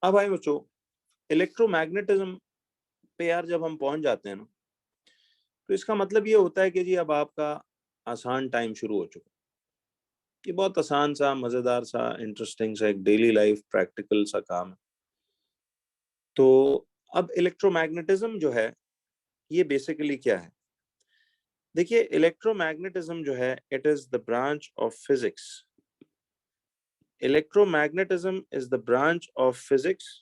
अब आए बच्चों इलेक्ट्रोमैग्नेटिज्म पे यार, जब हम पहुंच जाते हैं ना, तो इसका मतलब ये होता है कि जी अब आपका आसान टाइम शुरू हो चुका है। ये बहुत आसान सा, मजेदार सा, इंटरेस्टिंग सा, एक डेली लाइफ प्रैक्टिकल सा काम है। तो अब इलेक्ट्रोमैग्नेटिज्म जो है, ये बेसिकली क्या है? देखिए, इलेक्ट्रोमैग्नेटिज्म जो है, it is the branch of physics. Electromagnetism is the branch of physics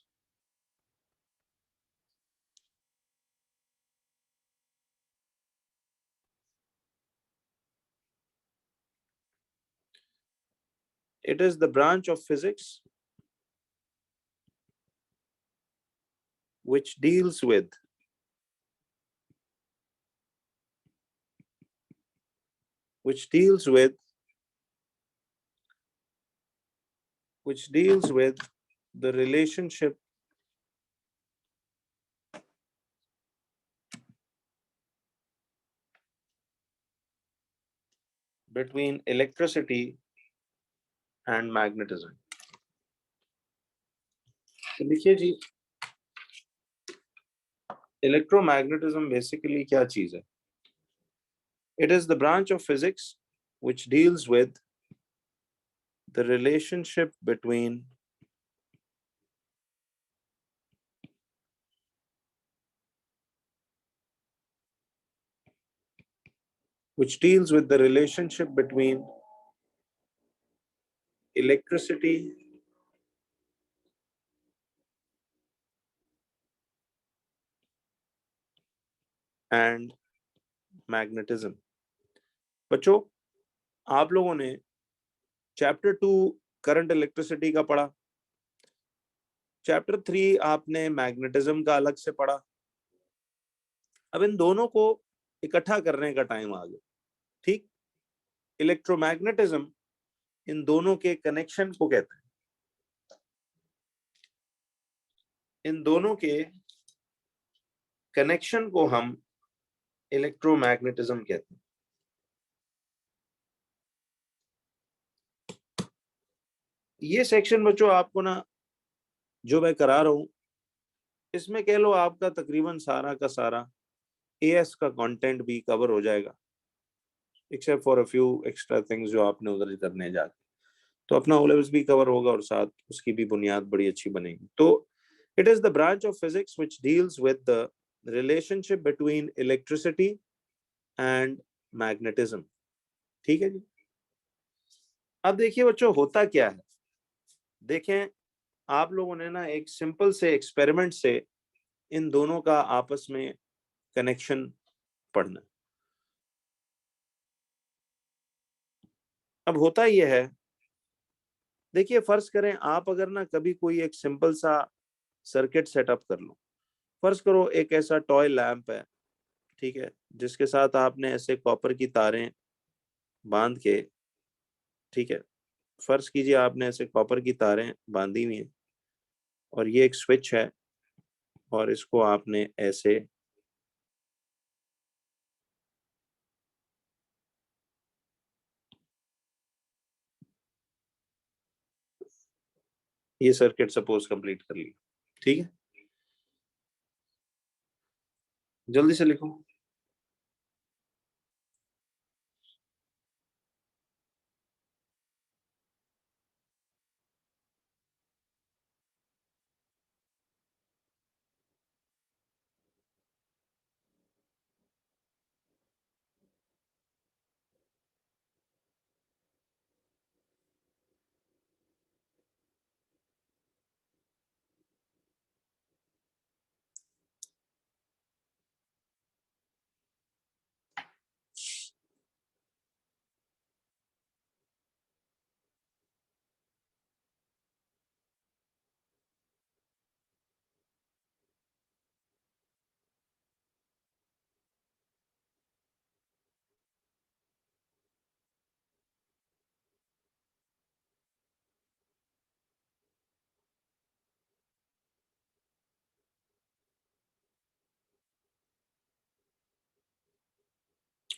it is the branch of physics which deals with which deals with which deals with the relationship between electricity and magnetism। तो देखिए जी, electromagnetism basically क्या चीज है? It is the branch of physics which deals with the relationship between which deals with the relationship between electricity and magnetism। बच्चों, आप लोगों ने chapter 2 current electricity का पढ़ा, चैप्टर 3 आपने मैग्नेटिज्म का अलग से पढ़ा। अब इन दोनों को इकट्ठा करने का टाइम आ गया। ठीक, इलेक्ट्रोमैग्नेटिज्म इन दोनों के कनेक्शन को कहते हैं, इन दोनों के कनेक्शन को हम इलेक्ट्रोमैग्नेटिज्म कहते हैं। ये सेक्शन बच्चों आपको ना, जो मैं करा रहा हूं, इसमें कह लो आपका तकरीबन सारा का सारा एएस का कंटेंट भी कवर हो जाएगा, except for a few extra things जो आपने उधर करने जाके। तो अपना ओ लेवल्स भी कवर होगा और साथ उसकी भी बुनियाद बड़ी अच्छी बनेगी। तो it is the branch of physics which deals with the relationship between electricity and magnetism. ठीक है जी। अब देखिए बच्चों, होता क्या है, देखें, आप लोगों ने ना एक सिंपल से एक्सपेरिमेंट से इन दोनों का आपस में कनेक्शन पढ़ना। अब होता यह है, देखिए फर्ज करें आप अगर ना कभी कोई एक सिंपल सा सर्किट सेटअप कर लो। फर्ज करो एक ऐसा टॉय लैंप है, ठीक है, जिसके साथ आपने ऐसे कॉपर की तारें बांध के, ठीक है, फर्ज कीजिए आपने ऐसे कॉपर की तारें बांधी हुई हैं और ये एक स्विच है और इसको आपने ऐसे ये सर्किट सपोज कंप्लीट कर लिया। ठीक है, जल्दी से लिखो।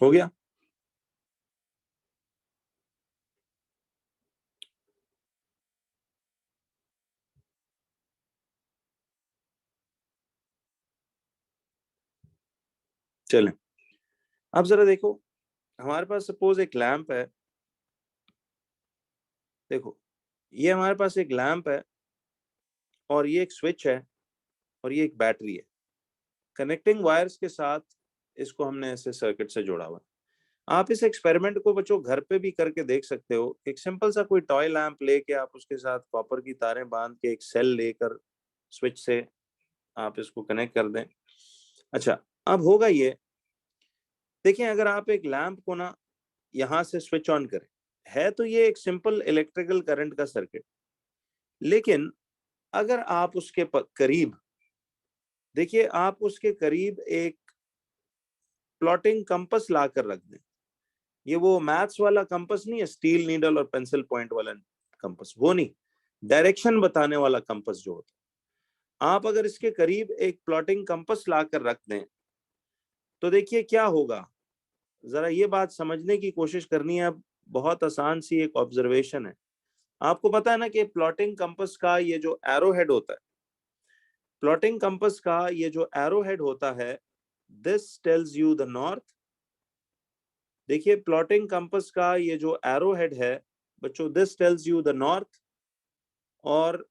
हो गया? चलें, अब जरा देखो, हमारे पास सपोज एक लैंप है। देखो, ये हमारे पास एक लैंप है और ये एक स्विच है और ये एक बैटरी है। कनेक्टिंग वायर्स के साथ इसको हमने ऐसे सर्किट से जोड़ा हुआ है। आप इस एक्सपेरिमेंट को बच्चों घर पे भी करके देख सकते हो। एक सिंपल सा कोई टॉय लैंप लेके आप उसके साथ कॉपर की तारें बांध के एक सेल लेकर स्विच से आप इसको कनेक्ट कर दें। अच्छा, अब होगा ये, देखिए अगर आप एक लैंप को ना यहां से स्विच ऑन करें, है तो ये एक सिंपल इलेक्ट्रिकल करंट का सर्किट, लेकिन अगर आप उसके करीब देखिए, आप उसके करीब एक प्लॉटिंग कंपास ला कर रख दें। ये वो मैथ्स वाला कंपास नहीं है, स्टील नीडल और पेंसिल पॉइंट वाला कंपास, वो नहीं, डायरेक्शन बताने वाला कंपास जो होता है। आप अगर इसके करीब एक प्लॉटिंग कंपास ला कर रख दें तो देखिए क्या होगा, जरा ये बात समझने की कोशिश करनी है। अब बहुत आसान सी एक ऑब्जर्वेशन है। आपको पता है ना कि प्लॉटिंग कंपास का ये जो एरो हेड होता है, प्लॉटिंग कंपास का ये जो एरो हेड होता है, this tells you the north. देखिए प्लॉटिंग कंपास का ये जो एरो हेड है बच्चों, this tells you the north. और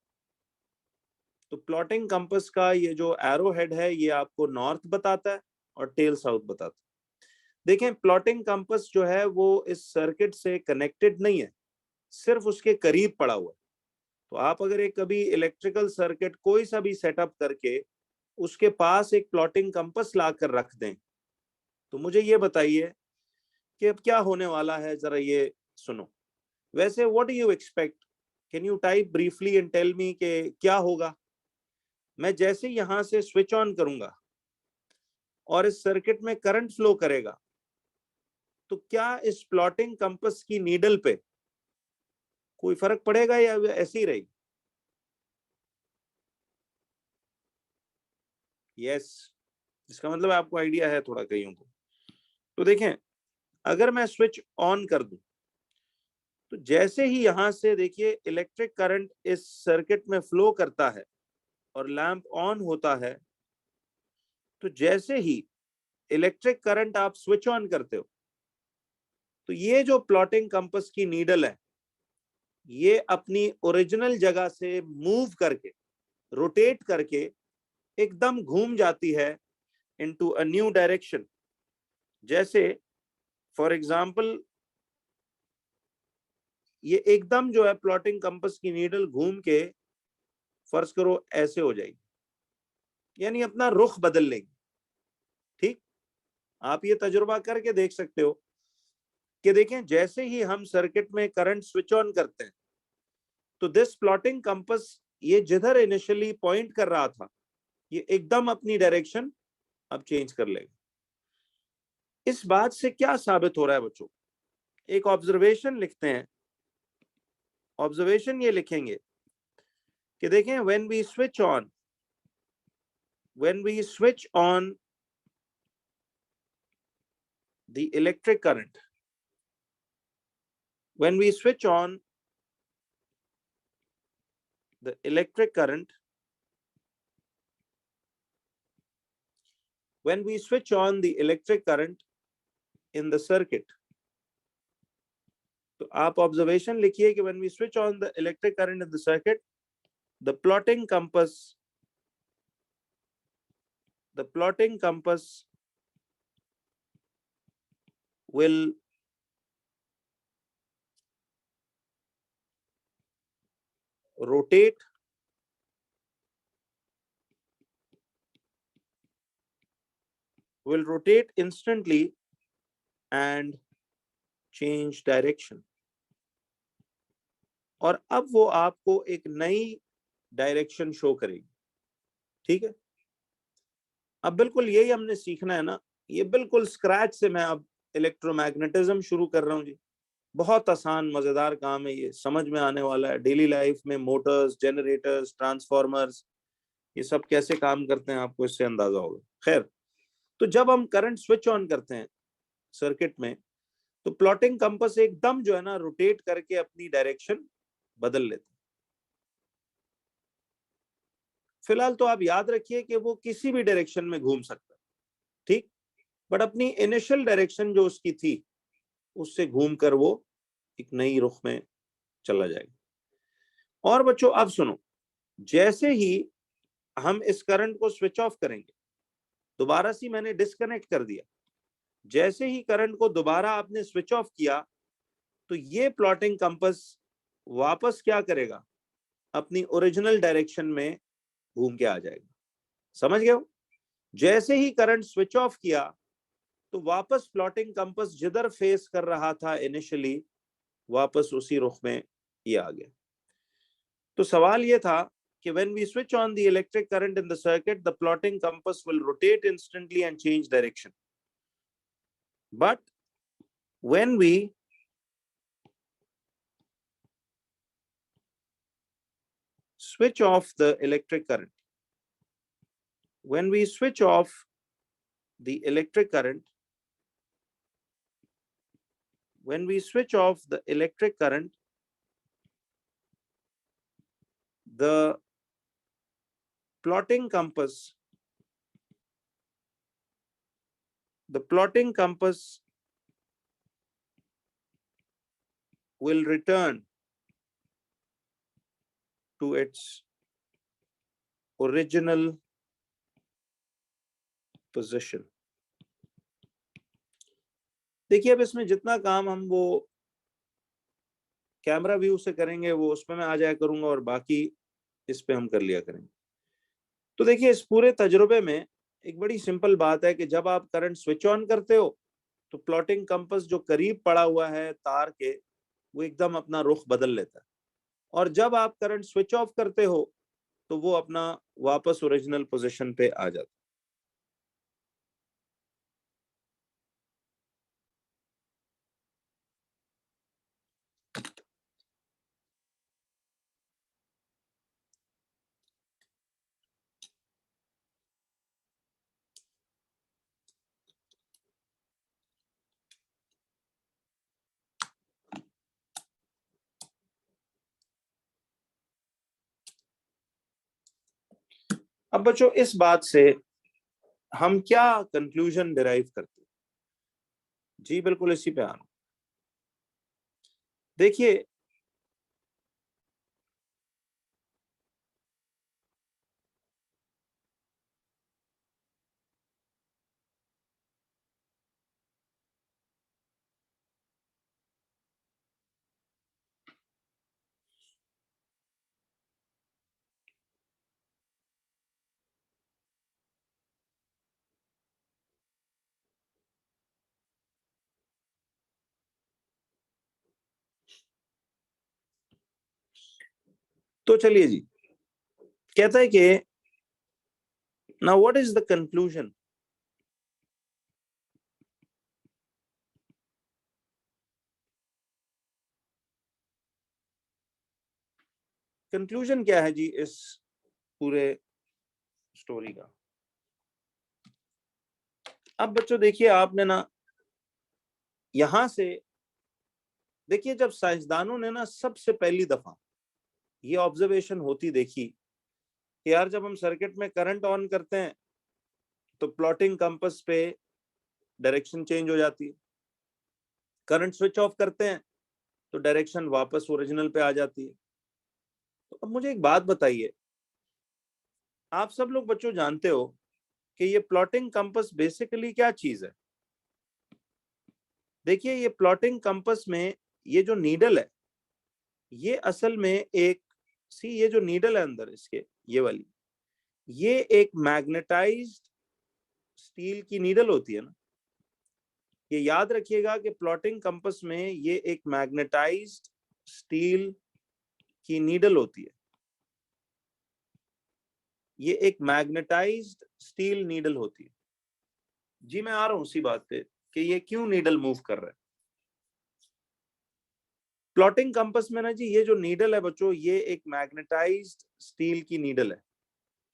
तो प्लॉटिंग कंपास का ये जो एरो हेड है ये आपको नॉर्थ बताता है और टेल साउथ बताता है। देखें, प्लॉटिंग कंपास जो है वो इस सर्किट से कनेक्टेड नहीं है, सिर्फ उसके करीब पड़ा हुआ है। तो आप अगर एक कभी इलेक्ट्रिकल सर्किट कोई सा भी सेटअप करके उसके पास एक प्लॉटिंग कंपास ला कर रख दें, तो मुझे ये बताइए कि अब क्या होने वाला है, जरा ये सुनो। वैसे what do you expect, can you type briefly and tell me कि क्या होगा। मैं जैसे यहां से स्विच ऑन करूंगा और इस सर्किट में करंट फ्लो करेगा, तो क्या इस प्लॉटिंग कंपास की नीडल पे कोई फर्क पड़ेगा या ऐसी ही रहेगी? यस, इसका मतलब आपको आइडिया है थोड़ा कईयों को। तो देखें, अगर मैं स्विच ऑन कर दूं तो जैसे ही यहां से देखिए इलेक्ट्रिक करंट इस सर्किट में फ्लो करता है और लैंप ऑन होता है, तो जैसे ही इलेक्ट्रिक करंट आप स्विच ऑन करते हो तो ये जो प्लॉटिंग कंपास की नीडल है ये अपनी ओरिजिनल जगह से मूव करके, रोटेट करके एकदम घूम जाती है इनटू अ न्यू डायरेक्शन। जैसे फॉर एग्जांपल ये एकदम जो है प्लॉटिंग कंपास की नीडल घूम के फर्ज करो ऐसे हो जाएगी, यानी अपना रुख बदल लेगी। ठीक, आप ये तजुर्बा करके देख सकते हो कि देखें जैसे ही हम सर्किट में करंट स्विच ऑन करते हैं तो दिस प्लॉटिंग कंपास ये जिधर इनिशियली पॉइंट कर रहा था ये एकदम अपनी डायरेक्शन अब चेंज कर लेगा। इस बात से क्या साबित हो रहा है बच्चों, एक ऑब्जर्वेशन लिखते हैं। ऑब्जर्वेशन ये लिखेंगे कि देखें, when we switch on the electric current, when we switch on the electric current, when we switch on the electric current in the circuit, तो आप ऑब्जर्वेशन लिखिए कि when we switch on the electric current in the circuit, the plotting compass will rotate instantly and change direction। और अब वो आपको एक नई डायरेक्शन शो करेगी। ठीक है, अब बिल्कुल यही हमने सीखना है ना। ये बिल्कुल स्क्रैच से मैं अब इलेक्ट्रोमैग्नेटिज्म शुरू कर रहा हूँ जी। बहुत आसान मजेदार काम है, ये समझ में आने वाला है। डेली लाइफ में मोटर्स, जनरेटर्स, ट्रांसफॉर्मर्स, ये सब कैसे काम करते हैं आपको इससे अंदाजा होगा। खैर, तो जब हम करंट स्विच ऑन करते हैं सर्किट में तो प्लॉटिंग कंपास एकदम जो है ना रोटेट करके अपनी डायरेक्शन बदल लेते हैं। फिलहाल तो आप याद रखिए कि वो किसी भी डायरेक्शन में घूम सकता है। ठीक, बट अपनी इनिशियल डायरेक्शन जो उसकी थी उससे घूमकर वो एक नई रुख में चला जाएगा। और बच्चों अब सुनो, जैसे ही हम इस करंट को स्विच ऑफ करेंगे, दोबारा से मैंने डिस्कनेक्ट कर दिया, जैसे ही करंट को दोबारा आपने स्विच ऑफ किया तो ये प्लॉटिंग कंपास वापस क्या करेगा, अपनी ओरिजिनल डायरेक्शन में घूम के आ जाएगा। समझ गए हो? जैसे ही करंट स्विच ऑफ किया तो वापस प्लॉटिंग कंपास जिधर फेस कर रहा था इनिशियली, वापस उसी रुख में ये आ गया। तो सवाल ये था कि when we switch on the electric current in the circuit, the plotting compass will rotate instantly and change direction. But when we switch off the electric current, when we switch off the electric current, when we switch off the electric current, the plotting compass will return to its original position. देखिए अब इसमें जितना काम हम वो camera view से करेंगे वो उसमें मैं आ जाया करूंगा और बाकी इस पे हम कर लिया करेंगे। तो देखिए इस पूरे तजुर्बे में एक बड़ी सिंपल बात है कि जब आप करंट स्विच ऑन करते हो तो प्लॉटिंग कंपास जो करीब पड़ा हुआ है तार के, वो एकदम अपना रुख बदल लेता है, और जब आप करंट स्विच ऑफ करते हो तो वो अपना वापस ओरिजिनल पोजीशन पे आ जाता है। अब बच्चों इस बात से हम क्या कंक्लूजन डिराइव करते हैं? जी बिल्कुल इसी पे आना। देखिए तो चलिए जी, कहता है कि now what is the conclusion? Conclusion क्या है जी इस पूरे स्टोरी का? अब बच्चों देखिए आपने ना यहां से देखिए, जब साइंसदानों ने ना सबसे पहली दफा ये ऑब्जर्वेशन होती देखी कि यार जब हम सर्किट में करंट ऑन करते हैं तो प्लॉटिंग कंपास पे डायरेक्शन चेंज हो जाती है, करंट स्विच ऑफ करते हैं तो डायरेक्शन वापस ओरिजिनल पे आ जाती है। तो अब मुझे एक बात बताइए, आप सब लोग बच्चों जानते हो कि ये प्लॉटिंग कंपास बेसिकली क्या चीज है? देखिए ये प्लॉटिंग कंपास में ये जो नीडल है, ये असल में एक ये जो नीडल है अंदर इसके, ये वाली, ये एक मैग्नेटाइज्ड स्टील की नीडल होती है ना। ये याद रखिएगा कि प्लॉटिंग कंपास में ये एक मैग्नेटाइज्ड स्टील की नीडल होती है। ये एक मैग्नेटाइज्ड स्टील नीडल होती है। जी मैं आ रहा हूं उसी बात पे कि ये क्यों नीडल मूव कर रहा है। प्लॉटिंग कंपास में ना जी ये जो नीडल है बच्चों, ये एक मैग्नेटाइज्ड स्टील की नीडल है।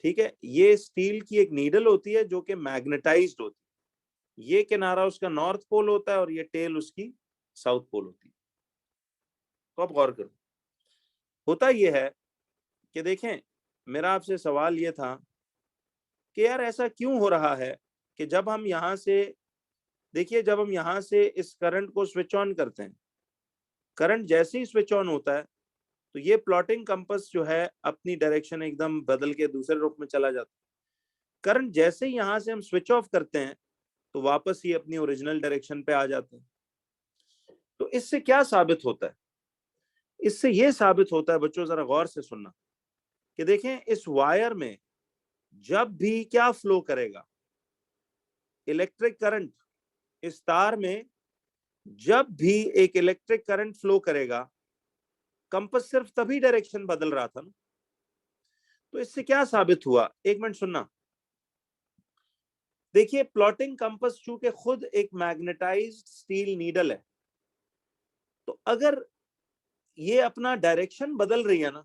ठीक है, ये स्टील की एक नीडल होती है जो कि मैग्नेटाइज्ड होती है। ये किनारा उसका नॉर्थ पोल होता है और ये टेल उसकी साउथ पोल होती है। तो आप गौर करो, होता ये है कि देखें, मेरा आपसे सवाल ये था कि यार ऐसा क्यों हो रहा है कि जब हम यहाँ से देखिए जब हम यहाँ से इस करंट को स्विच ऑन करते हैं, करंट जैसे ही स्विच ऑन होता है तो ये प्लॉटिंग कंपास जो है अपनी डायरेक्शन एकदम बदल के दूसरे रुख में चला जाता है। करंट जैसे ही यहाँ से हम स्विच ऑफ करते हैं तो वापस ही अपनी ओरिजिनल डायरेक्शन पे आ जाते हैं। तो इससे क्या साबित होता है? इससे ये साबित होता है बच्चों, जरा गौर से सुनना, कि देखें इस वायर में जब भी क्या फ्लो करेगा, इलेक्ट्रिक करंट, इस तार में जब भी एक इलेक्ट्रिक करंट फ्लो करेगा, कंपास सिर्फ तभी डायरेक्शन बदल रहा था ना। तो इससे क्या साबित हुआ, एक मिनट सुनना। देखिए प्लॉटिंग कंपास चूंकि खुद एक मैग्नेटाइज्ड स्टील नीडल है, तो अगर ये अपना डायरेक्शन बदल रही है ना,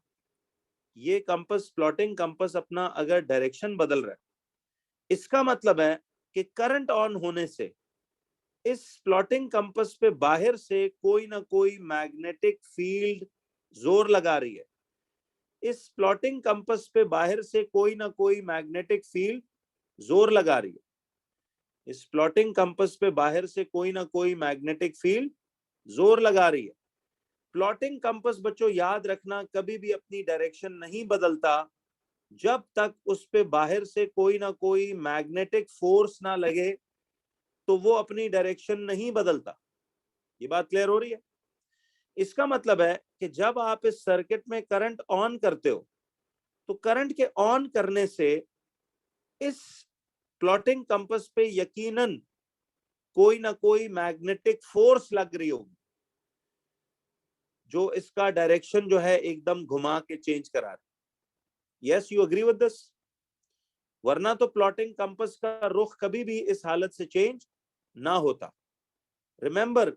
ये कंपास, प्लॉटिंग कंपास अपना अगर डायरेक्शन बदल रहा है, इसका मतलब है कि करंट ऑन होने से इस प्लॉटिंग कंपास पे बाहर से कोई ना कोई मैग्नेटिक फील्ड जोर लगा रही है। इस प्लॉटिंग कंपास पे बाहर से कोई ना कोई मैग्नेटिक फील्ड जोर लगा रही है। इस प्लॉटिंग कंपास पे बाहर से कोई ना कोई मैग्नेटिक फील्ड जोर लगा रही है। प्लॉटिंग कंपास बच्चों याद रखना कभी भी अपनी डायरेक्शन नहीं बदलता जब तक उस पे बाहर से कोई ना कोई मैग्नेटिक फोर्स ना लगे, तो वो अपनी डायरेक्शन नहीं बदलता। ये बात क्लियर हो रही है? इसका मतलब है कि जब आप इस सर्किट में करंट ऑन करते हो तो करंट के ऑन करने से इस प्लॉटिंग कंपास पे यकीनन कोई ना कोई मैग्नेटिक फोर्स लग रही होगी जो इसका डायरेक्शन जो है एकदम घुमा के चेंज करा रही। Yes, you agree with this? वरना तो प्लॉटिंग कंपास का रुख कभी भी इस हालत से चेंज ना होता। रिमेंबर,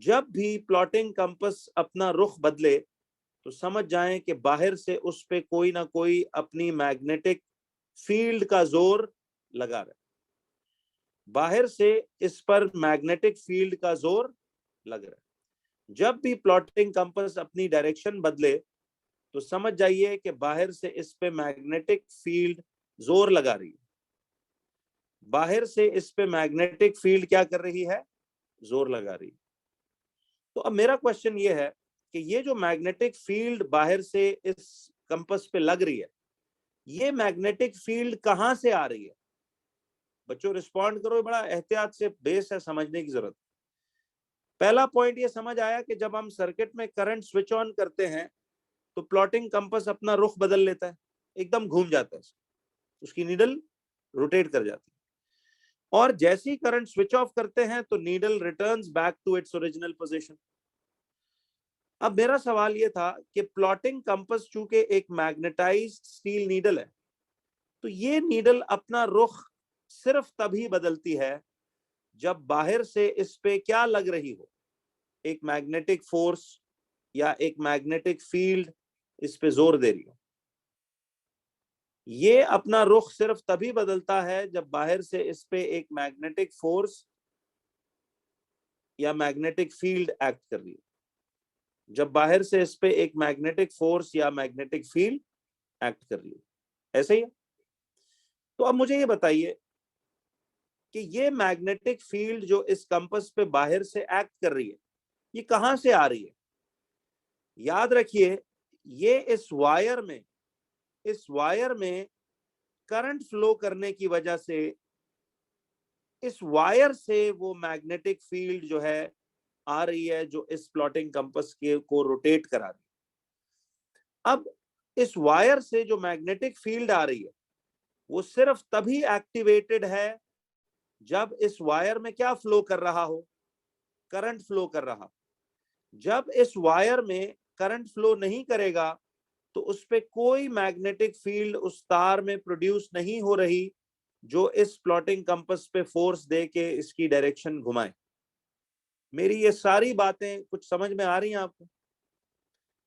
जब भी प्लॉटिंग कंपास अपना रुख बदले तो समझ जाएं कि बाहर से उस पे कोई ना कोई अपनी मैग्नेटिक फील्ड का जोर लगा रहा है। बाहर से इस पर मैग्नेटिक फील्ड का जोर लग रहा है। जब भी प्लॉटिंग कंपास अपनी डायरेक्शन बदले तो समझ जाइए कि बाहर से इस पे मैग्नेटिक फील्ड जोर लगा रही है। बाहर से इस पे मैग्नेटिक फील्ड क्या कर रही है? जोर लगा रही है। तो अब मेरा क्वेश्चन ये है कि ये जो मैग्नेटिक फील्ड बाहर से इस कंपास पे लग रही है, ये मैग्नेटिक फील्ड कहां से आ रही है? बच्चों रिस्पॉन्ड करो, बड़ा एहतियात से, बेस है, समझने की जरूरत। पहला पॉइंट ये समझ आया कि जब हम सर्किट में करंट स्विच ऑन करते हैं तो प्लॉटिंग कंपास अपना रुख बदल लेता है, एकदम घूम जाता है, उसकी नीडल रोटेट कर जाती है। और जैसे ही करंट स्विच ऑफ करते हैं तो needle returns back to its original position. अब मेरा सवाल ये था कि प्लॉटिंग कंपास चूंकि एक मैग्नेटाइज्ड स्टील नीडल है, तो ये नीडल अपना रुख सिर्फ तभी बदलती है जब बाहर से इस पे क्या लग रही हो, एक मैग्नेटिक फोर्स या एक मैग्नेटिक फील्ड इस पे जोर दे रही हो। ये अपना रुख सिर्फ तभी बदलता है जब बाहर से इस पे एक मैग्नेटिक फोर्स या मैग्नेटिक फील्ड एक्ट कर रही है। जब बाहर से इस पे एक मैग्नेटिक फोर्स या मैग्नेटिक फील्ड एक्ट कर रही है। ऐसे ही है? तो अब मुझे ये बताइए कि ये मैग्नेटिक फील्ड जो इस कंपास पे बाहर से एक्ट कर रही है, ये कहां से आ रही है? याद रखिए, ये इस वायर में करंट फ्लो करने की वजह से इस वायर से वो मैग्नेटिक फील्ड जो है आ रही है, जो इस प्लॉटिंग कंपास के को रोटेट करा रही है। अब इस वायर से जो मैग्नेटिक फील्ड आ रही है वो सिर्फ तभी एक्टिवेटेड है जब इस वायर में क्या फ्लो कर रहा हो? करंट फ्लो कर रहा। जब इस वायर में करंट फ्लो नहीं करेगा तो उस पे कोई मैग्नेटिक फील्ड उस तार में प्रोड्यूस नहीं हो रही जो इस प्लॉटिंग कंपास पे फोर्स दे के इसकी डायरेक्शन घुमाए। मेरी ये सारी बातें कुछ समझ में आ रही हैं आपको?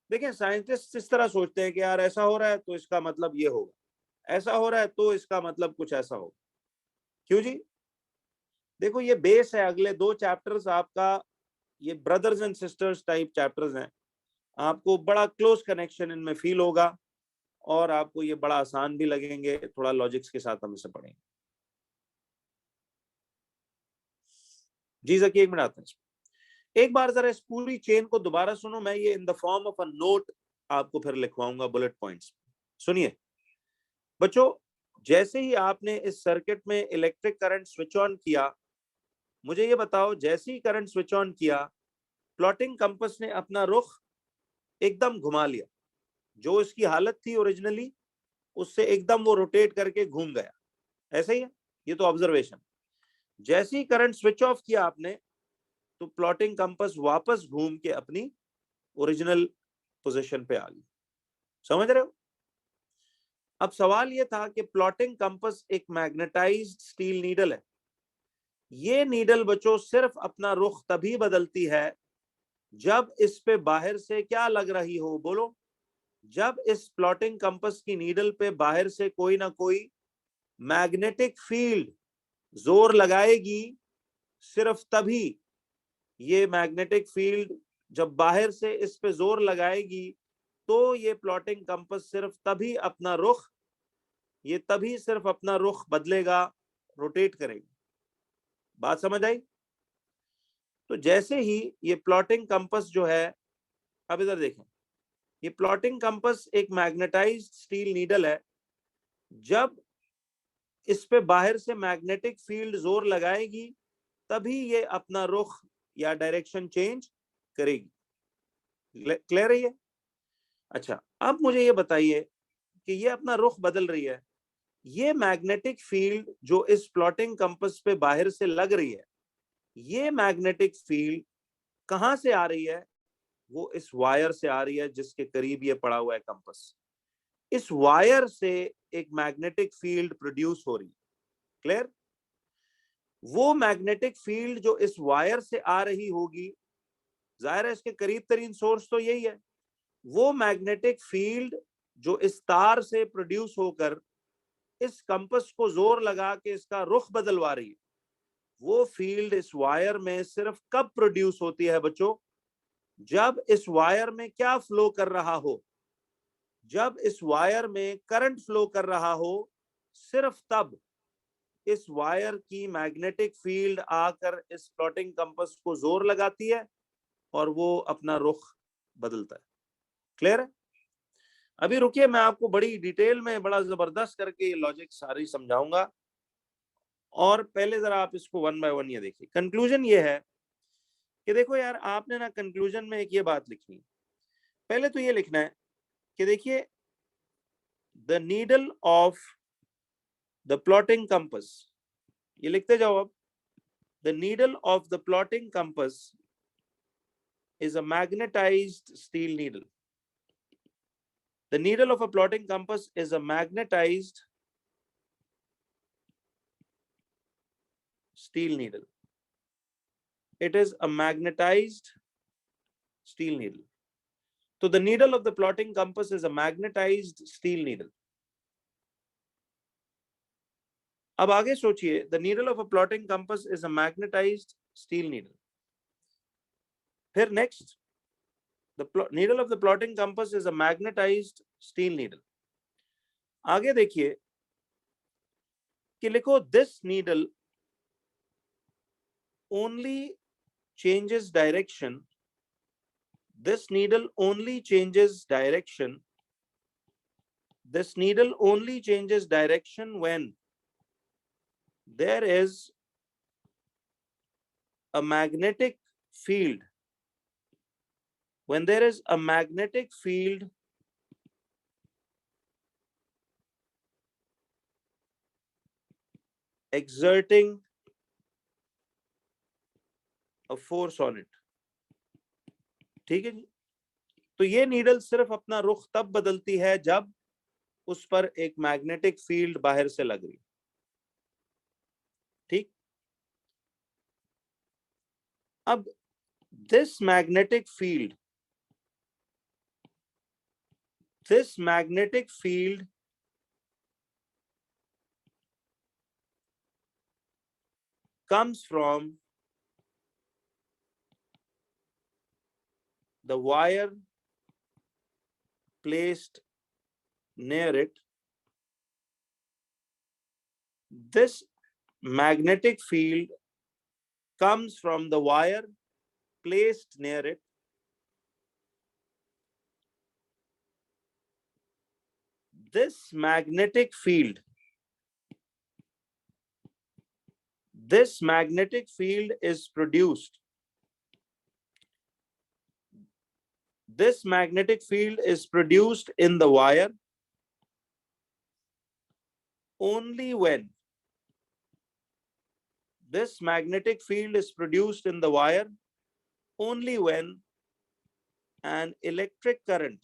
देखिए साइंटिस्ट इस तरह सोचते हैं कि यार ऐसा हो रहा है तो इसका मतलब ये होगा, ऐसा हो रहा है तो इसका मतलब कुछ ऐसा होगा। क्यों जी? देखो ये बेस है, अगले 2 चैप्टर्स आपका ये brothers and sisters type chapters हैं। आपको बड़ा क्लोज कनेक्शन इनमें फील होगा और आपको ये बड़ा आसान भी लगेंगे। थोड़ा लॉजिक्स के साथ हम इसे पढ़ेंगे। जी जकी, एक मिनट आता है। एक बार जरा इस पूरी चेन को दोबारा सुनो, मैं ये in the form of a note आपको फिर लिखवाऊंगा बुलेट पॉइंट्स। सुनिए बच्चों, जैसे ही आपने इस सर्किट में इलेक्ट्रिक करंट स्विच ऑन किया, मुझे ये बताओ, जैसे ही करंट स्विच ऑन किया, प्लॉटिंग कंपास ने अपना रुख एकदम घुमा लिया। जो इसकी हालत थी ओरिजिनली, उससे एकदम वो रोटेट करके घूम गया। ऐसा ही है, ये तो ऑब्जर्वेशन। जैसे ही करंट स्विच ऑफ किया आपने, तो प्लॉटिंग कंपास वापस घूम के अपनी ओरिजिनल पोजीशन पे आ गई। समझ रहे हो? अब सवाल ये था कि प्लॉटिंग कंपास एक मैग्नेटाइज्ड स्टील नीडल है। ये नीडल बच्चों सिर्फ अपना रुख तभी बदलती है जब इस पे बाहर से क्या लग रही हो, बोलो। जब इस प्लॉटिंग कंपास की नीडल पे बाहर से कोई ना कोई मैग्नेटिक फील्ड जोर लगाएगी, सिर्फ तभी। ये मैग्नेटिक फील्ड जब बाहर से इस पे जोर लगाएगी, तो ये प्लॉटिंग कंपास सिर्फ तभी अपना रुख, ये तभी सिर्फ अपना रुख बदलेगा, रोटेट करेगी। बात समझ आई? तो जैसे ही ये प्लॉटिंग कंपास जो है, अब इधर देखें, ये प्लॉटिंग कंपास एक मैग्नेटाइज्ड स्टील नीडल है। जब इस पे बाहर से मैग्नेटिक फील्ड जोर लगाएगी, तभी ये अपना रुख या डायरेक्शन चेंज करेगी। क्लियर है ये? अच्छा, अब मुझे ये बताइए कि ये अपना रुख बदल रही है, ये मैग्नेटिक फील्ड जो इस प्लॉटिंग कंपास पे बाहर से लग रही है, ये मैग्नेटिक फील्ड कहां से आ रही है? वो इस वायर से आ रही है जिसके करीब ये पड़ा हुआ है कंपास। इस वायर से एक मैग्नेटिक फील्ड प्रोड्यूस हो रही है। क्लियर? वो मैग्नेटिक फील्ड जो इस वायर से आ रही होगी, जाहिर है इसके करीब तरीन सोर्स तो यही है। वो मैग्नेटिक फील्ड जो इस तार से प्रोड्यूस होकर इस कंपास को जोर लगा के इसका रुख बदलवा रही है, वो फील्ड इस वायर में सिर्फ कब प्रोड्यूस होती है बच्चों? जब इस वायर में क्या फ्लो कर रहा हो? जब इस वायर में करंट फ्लो कर रहा हो, सिर्फ तब इस वायर की मैग्नेटिक फील्ड आकर इस प्लॉटिंग कंपास को जोर लगाती है और वो अपना रुख बदलता है। क्लियर है? अभी रुकिए, मैं आपको बड़ी डिटेल में बड़ा जबरदस्त करके ये लॉजिक सारी समझाऊंगा। और पहले जरा आप इसको वन बाय वन ये देखिए। कंक्लूजन ये है कि देखो यार, आपने ना कंक्लूजन में एक ये बात लिखनी है। पहले तो ये लिखना है कि देखिए, the needle of the plotting compass, ये लिखते जाओ अब। The needle of the plotting compass is a magnetized steel needle. The needle of a plotting compass is a magnetized steel needle. It is a magnetized steel needle. So the needle of the plotting compass is a magnetized steel needle. अब आगे सोचिए, the needle of a plotting compass is a magnetized steel needle. फिर next, the needle of the plotting compass is a magnetized steel needle. आगे देखिए कि लिखो, this needle only changes direction. This needle only changes direction. This needle only changes direction when there is a magnetic field. When there is a magnetic field exerting a force on it. ठीक है जी? तो ये needle सिर्फ अपना रुख तब बदलती है जब उस पर एक मैग्नेटिक फील्ड बाहर से लग रही। ठीक? अब this magnetic field comes from the wire placed near it. This magnetic field comes from the wire placed near it. This magnetic field is produced. This magnetic field is produced in the wire only when this magnetic field is produced in the wire only when an electric current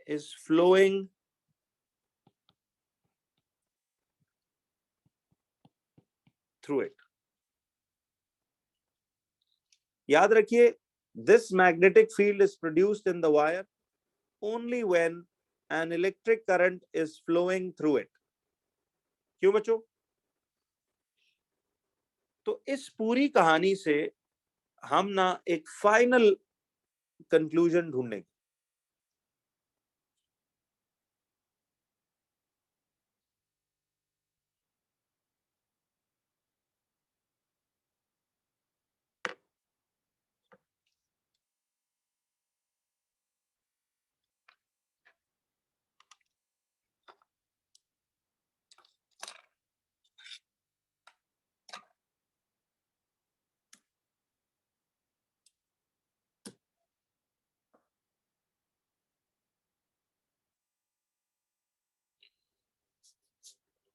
is flowing through it. याद रखिए, this magnetic field is produced in the wire only when an electric current is flowing through it. क्यों बच्चों? तो इस पूरी कहानी से हम ना एक फाइनल कंक्लूजन ढूंढेंगे.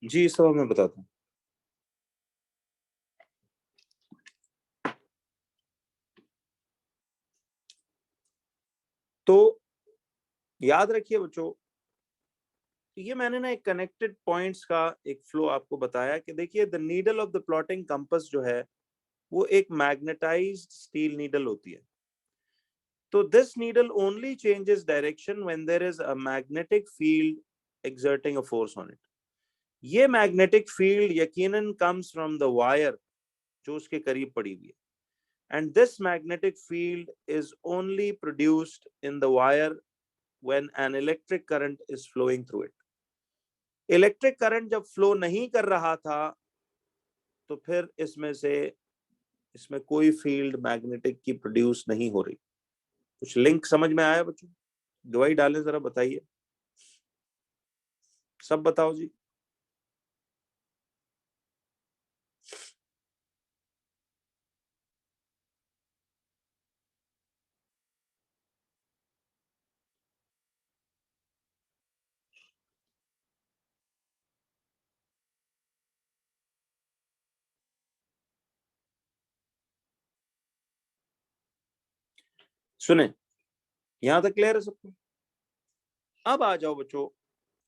जी, इस सब मैं बताता हूं. तो याद रखिए बच्चों, ये मैंने ना एक कनेक्टेड पॉइंट्स का एक फ्लो आपको बताया कि देखिए, the needle of the plotting compass जो है वो एक मैग्नेटाइज्ड स्टील नीडल होती है. तो this needle only changes direction when there is a magnetic field exerting a force on it. ये मैग्नेटिक फील्ड यकीनन कम्स फ्रॉम द वायर जो उसके करीब पड़ी हुई है. And this magnetic field is only produced in the wire when an electric current is flowing through it. Electric current जब flow नहीं कर रहा था तो फिर इसमें कोई फील्ड मैग्नेटिक की प्रोड्यूस नहीं हो रही. कुछ लिंक समझ में आया बच्चों? गवाही डालें जरा, बताइए, सब बताओ जी. सुने, यहां तक क्लियर है सबको? अब आ जाओ बच्चों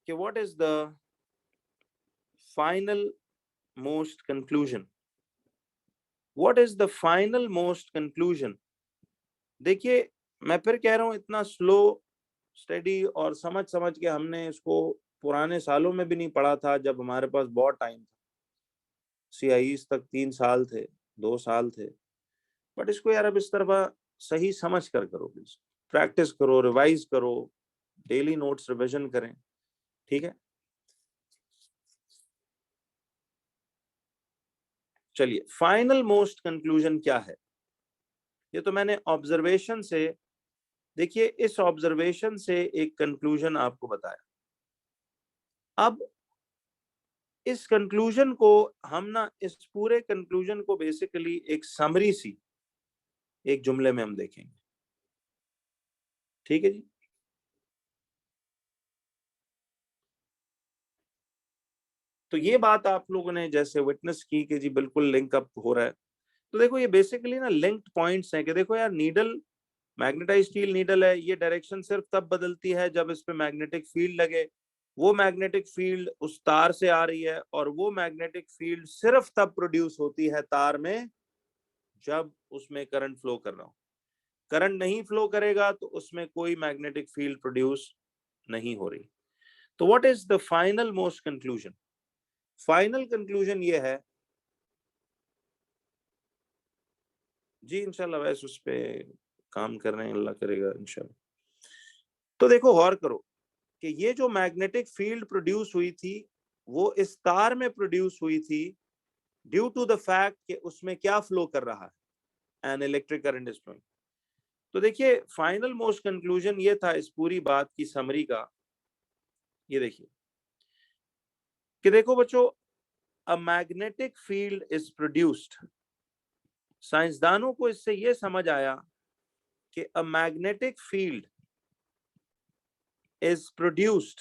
कि what is the final most conclusion. What is the final most conclusion? देखिए, मैं फिर कह रहा हूं, इतना स्लो स्टडी और समझ के हमने इसको पुराने सालों में भी नहीं पढ़ा था जब हमारे पास बहुत टाइम था. CIEs तक 3 साल थे, 2 साल थे. बट इसको यार अब इस तरह सही समझ कर करो प्लीज. प्रैक्टिस करो, रिवाइज करो, डेली नोट्स रिवीजन करें. ठीक है, चलिए, फाइनल मोस्ट कंक्लूजन क्या है? ये तो मैंने ऑब्जर्वेशन से, देखिए, इस ऑब्जर्वेशन से एक कंक्लूजन आपको बताया. अब इस कंक्लूजन को हम ना, इस पूरे कंक्लूजन को बेसिकली एक समरी सी एक जुमले में हम देखेंगे. ठीक है जी. तो ये बात आप लोगों ने जैसे विटनेस की कि जी बिल्कुल लिंक अप हो रहा है. तो देखो, ये बेसिकली ना लिंक्ड पॉइंट्स हैं कि देखो यार, नीडल मैग्नेटाइज स्टील नीडल है, ये डायरेक्शन सिर्फ तब बदलती है जब इस पे मैग्नेटिक फील्ड लगे. वो मैग्नेटिक फील्ड उस तार से आ रही है और वो मैग्नेटिक फील्ड सिर्फ तब प्रोड्यूस होती है तार में जब उसमें करंट फ्लो कर रहा हो. करंट नहीं फ्लो करेगा तो उसमें कोई मैग्नेटिक फील्ड प्रोड्यूस नहीं हो रही. तो what is the final most conclusion? Final conclusion ये है जी, इंशाल्लाह वैसे उस पे काम कर रहे हैं, अल्लाह करेगा इंशाल्लाह. तो देखो, गौर करो, कि ये जो मैग्नेटिक फील्ड प्रोड्यूस हुई थी वो इस तार में प्रोड्यूस हुई थी ड्यू टू द फैक्ट कि उसमें क्या फ्लो कर रहा है, an electric current is flowing. तो देखिए फाइनल मोस्ट कंक्लूजन ये था इस पूरी बात की समरी का, ये देखिए कि देखो बच्चों, a magnetic field is produced, साइंसदानों को इससे ये समझ आया कि a magnetic field is produced,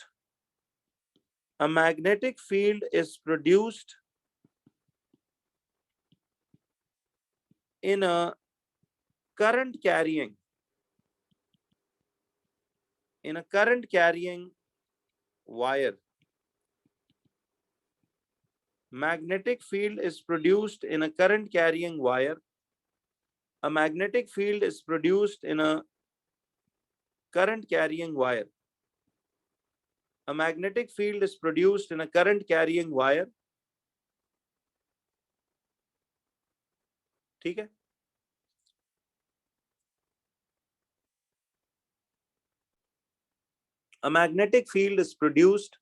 a magnetic field is produced in a current carrying wire. Magnetic field is produced in a current carrying wire. A magnetic field is produced in a current carrying wire. A magnetic field is produced in a current carrying wire. ठीक है, a magnetic field is produced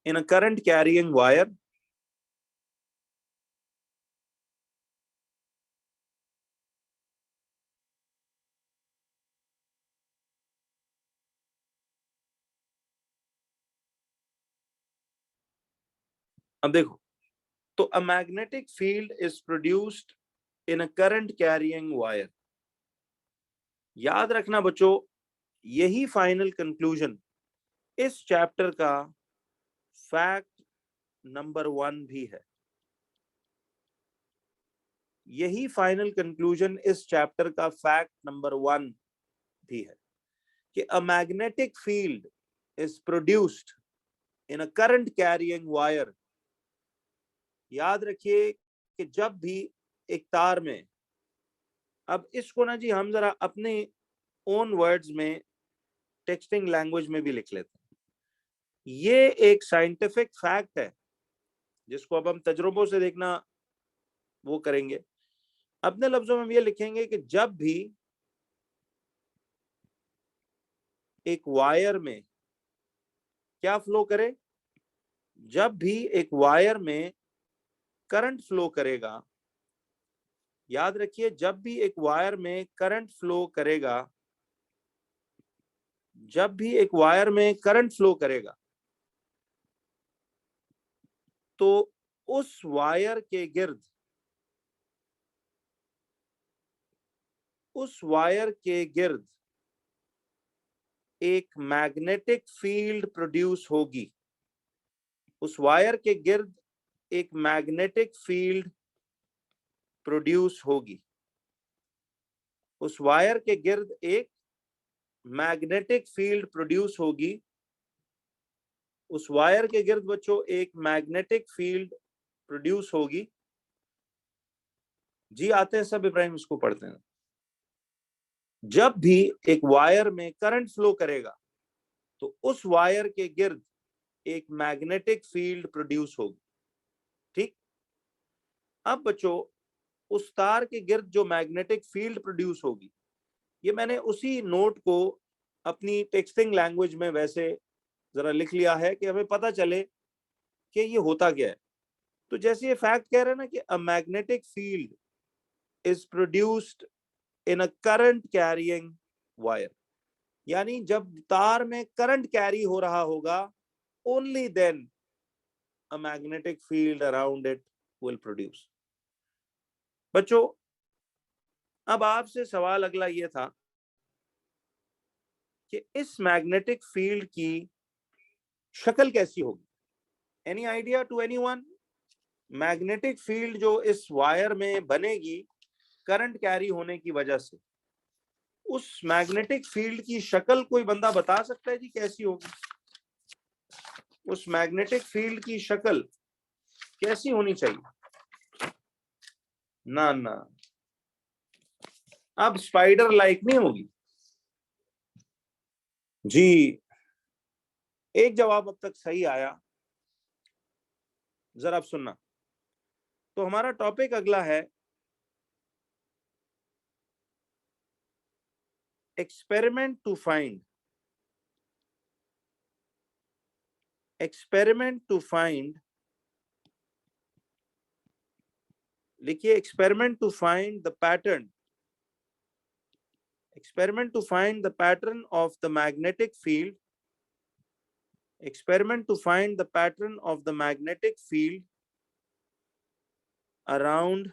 in a current carrying wire. अब देखो, तो a magnetic field is produced in a current carrying wire. याद रखना बच्चों, यही final conclusion इस चैप्टर का फैक्ट नंबर 1 भी है। यही फाइनल कंक्लूजन इस चैप्टर का फैक्ट नंबर 1 भी है कि a magnetic field is produced in a current carrying wire. याद रखिए कि जब भी एक तार में, अब इसको ना जी हम जरा अपने ओन वर्ड्स में टेक्सटिंग लैंग्वेज में भी लिख लेते हैं। ये एक साइंटिफिक फैक्ट है जिसको अब हम तजुर्बों से देखना वो करेंगे। अपने लफ्जों में ये लिखेंगे कि जब भी एक वायर में क्या फ्लो करे, जब भी एक वायर में करंट फ्लो करेगा, याद रखिए जब भी एक वायर में करंट फ्लो करेगा, जब भी एक वायर में करंट फ्लो करेगा तो उस वायर के गिर्द, उस वायर के गिर्द एक मैग्नेटिक फील्ड प्रोड्यूस होगी। उस वायर के गिर्द एक मैग्नेटिक फील्ड प्रोड्यूस होगी। उस वायर के गिर्द एक मैग्नेटिक फील्ड प्रोड्यूस होगी। उस वायर के गिर्द बच्चों एक मैग्नेटिक फील्ड प्रोड्यूस होगी। जी आते हैं सब इब्राहिम, इसको पढ़ते हैं। जब भी एक वायर में करंट फ्लो करेगा तो उस वायर के गिर्द एक मैग्नेटिक फील्ड प्रोड्यूस होगी। ठीक, अब बच्चों उस तार के गिर्द जो मैग्नेटिक फील्ड प्रोड्यूस होगी, ये मैंने उसी नोट को अपनी टेक्सटिंग लैंग्वेज में वैसे जरा लिख लिया है कि हमें पता चले कि ये होता क्या है। तो जैसे ये फैक्ट कह रहे हैं ना कि a magnetic field is produced in a current carrying wire, यानी जब तार में करंट कैरी हो रहा होगा, only then a magnetic field around it will produce. बच्चों अब आपसे सवाल अगला ये था कि इस मैग्नेटिक फील्ड की शक्ल कैसी होगी। Any idea to anyone? Magnetic field जो इस वायर में बनेगी करंट कैरी होने की वजह से, उस मैग्नेटिक फील्ड की शक्ल कोई बंदा बता सकता है जी कैसी होगी? उस मैग्नेटिक फील्ड की शक्ल कैसी होनी चाहिए? ना ना, अब स्पाइडर लाइक नहीं होगी जी। एक जवाब अब तक सही आया, जरा अब सुनना। तो हमारा टॉपिक अगला है experiment to find experiment to find, लिखिए experiment to find the pattern, experiment to find the pattern of the magnetic field, experiment to find the pattern of the magnetic field around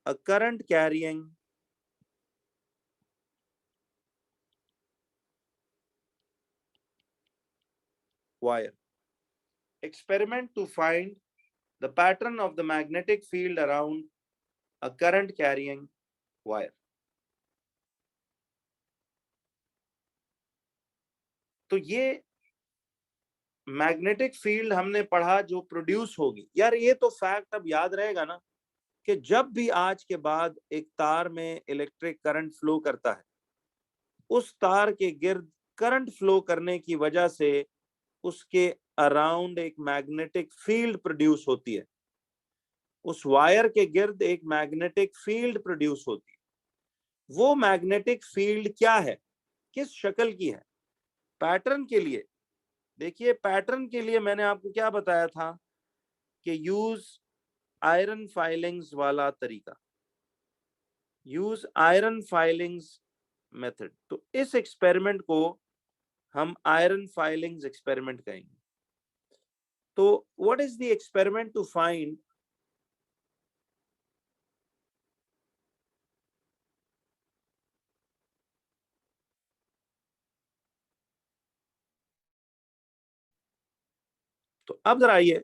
a current carrying wire. Experiment to find the pattern of the magnetic field around a current carrying wire. तो ये magnetic field हमने पढ़ा जो produce होगी। यार ये तो fact अब याद रहेगा ना कि जब भी आज के बाद एक तार में इलेक्ट्रिक करंट फ्लो करता है, उस तार के गिर्द करंट फ्लो करने की वजह से उसके अराउंड एक मैग्नेटिक फील्ड प्रोड्यूस होती है, उस वायर के गिर्द एक मैग्नेटिक फील्ड प्रोड्यूस होती है। वो मैग्नेटिक फील्ड क्या है, किस शक्ल की है? पैटर्न के लिए देखिए, पैटर्न के लिए मैंने आपको क्या बताया था कि यूज आयरन फाइलिंग्स वाला तरीका, यूज आयरन फाइलिंग्स मेथड। तो इस एक्सपेरिमेंट को हम आयरन फाइलिंग्स एक्सपेरिमेंट कहेंगे। तो what is the experiment to find तो अब जरा आइए,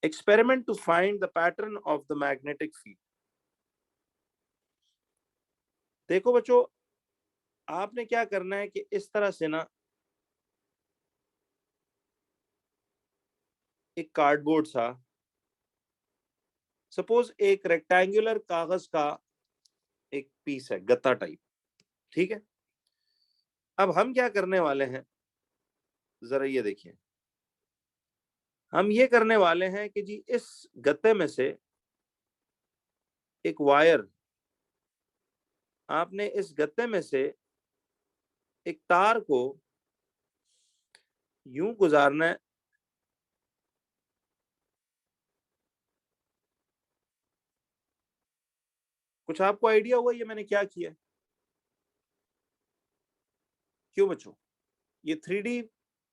experiment to find the pattern of the magnetic field. देखो बच्चों, आपने क्या करना है कि इस तरह से ना एक कार्डबोर्ड सा, सपोज एक रेक्टेंगुलर कागज का एक पीस है, गत्ता टाइप, ठीक है। अब हम क्या करने वाले हैं, जरा ये देखिए, हम ये करने वाले हैं कि जी इस गत्ते में से एक वायर, आपने इस गत्ते में से एक तार को यूं गुजारना है, कुछ आपको आइडिया हुआ ये मैंने क्या किया? क्यों बच्चों, ये 3D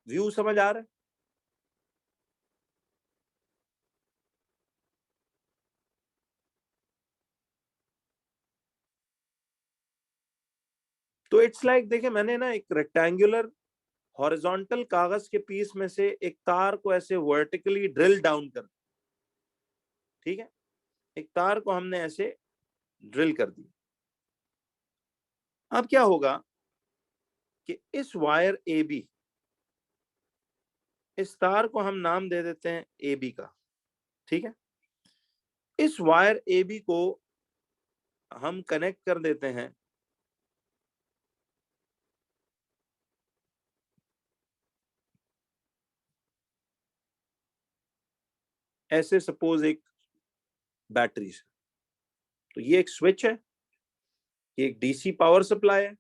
व्यू समझ आ रहा है? तो इट्स लाइक देखिए, मैंने ना एक रेक्टेंगुलर हॉरिजॉन्टल कागज के पीस में से एक तार को ऐसे वर्टिकली ड्रिल डाउन कर, ठीक है, एक तार को हमने ऐसे ड्रिल कर दी। अब क्या होगा कि इस वायर ए बी, इस तार को हम नाम दे देते हैं ए बी का, ठीक है। इस वायर ए बी को हम कनेक्ट कर देते हैं ऐसे, सपोज एक बैटरी से। तो ये एक स्विच है, ये एक डीसी पावर सप्लाई है,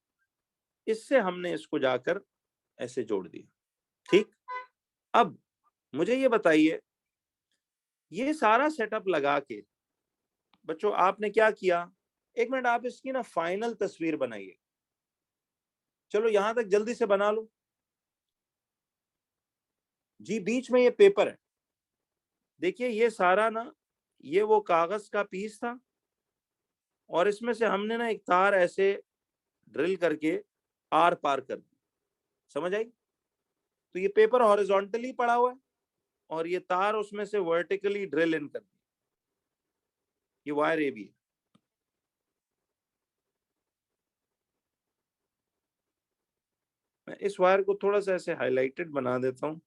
इससे हमने इसको जाकर ऐसे जोड़ दिया, ठीक। अब मुझे ये बताइए, ये सारा सेटअप लगा के बच्चों आपने क्या किया? एक मिनट, आप इसकी ना फाइनल तस्वीर बनाइए। चलो यहां तक जल्दी से बना लो जी। बीच में ये पेपर है, देखिए ये सारा ना, ये वो कागज का पीस था और इसमें से हमने ना एक तार ऐसे ड्रिल करके आर पार कर दी, समझ आई? तो ये पेपर हॉरिजॉन्टली पड़ा हुआ है और ये तार उसमें से वर्टिकली ड्रिल इन कर दी, ये वायर ए बी है। मैं इस वायर को थोड़ा सा ऐसे हाईलाइटेड बना देता हूं।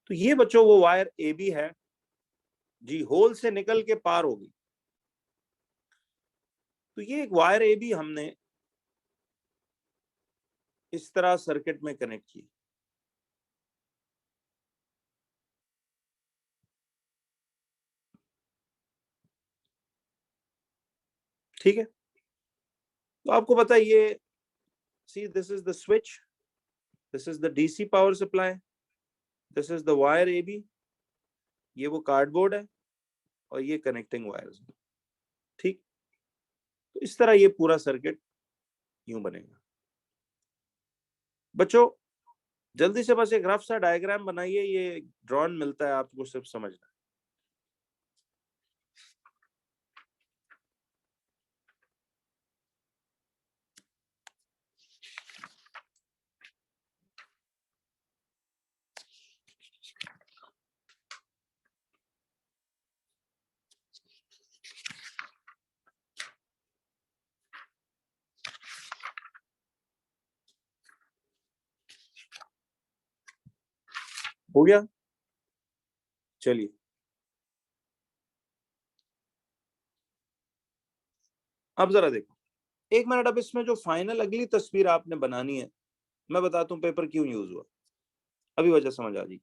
तो ये बच्चों वो वायर ए बी है जी, होल से निकल के पार होगी। तो ये एक वायर ए बी हमने इस तरह सर्किट में कनेक्ट की, ठीक है। तो आपको पता है ये See, this is the switch, this is the DC power supply, this is the wire AB, ये वो कार्डबोर्ड है और ये कनेक्टिंग वायर्स। ठीक, तो इस तरह ये पूरा सर्किट यूं बनेगा। बच्चों जल्दी से बस एक रफ सा डायग्राम बनाइए, ये ड्रॉन मिलता है आपको, सिर्फ समझना। हो गया? चलिए, अब जरा देखो, एक मिनट। अब इसमें जो फाइनल अगली तस्वीर आपने बनानी है, मैं बताता हूं पेपर क्यों यूज हुआ, अभी वजह समझ आ जाएगी।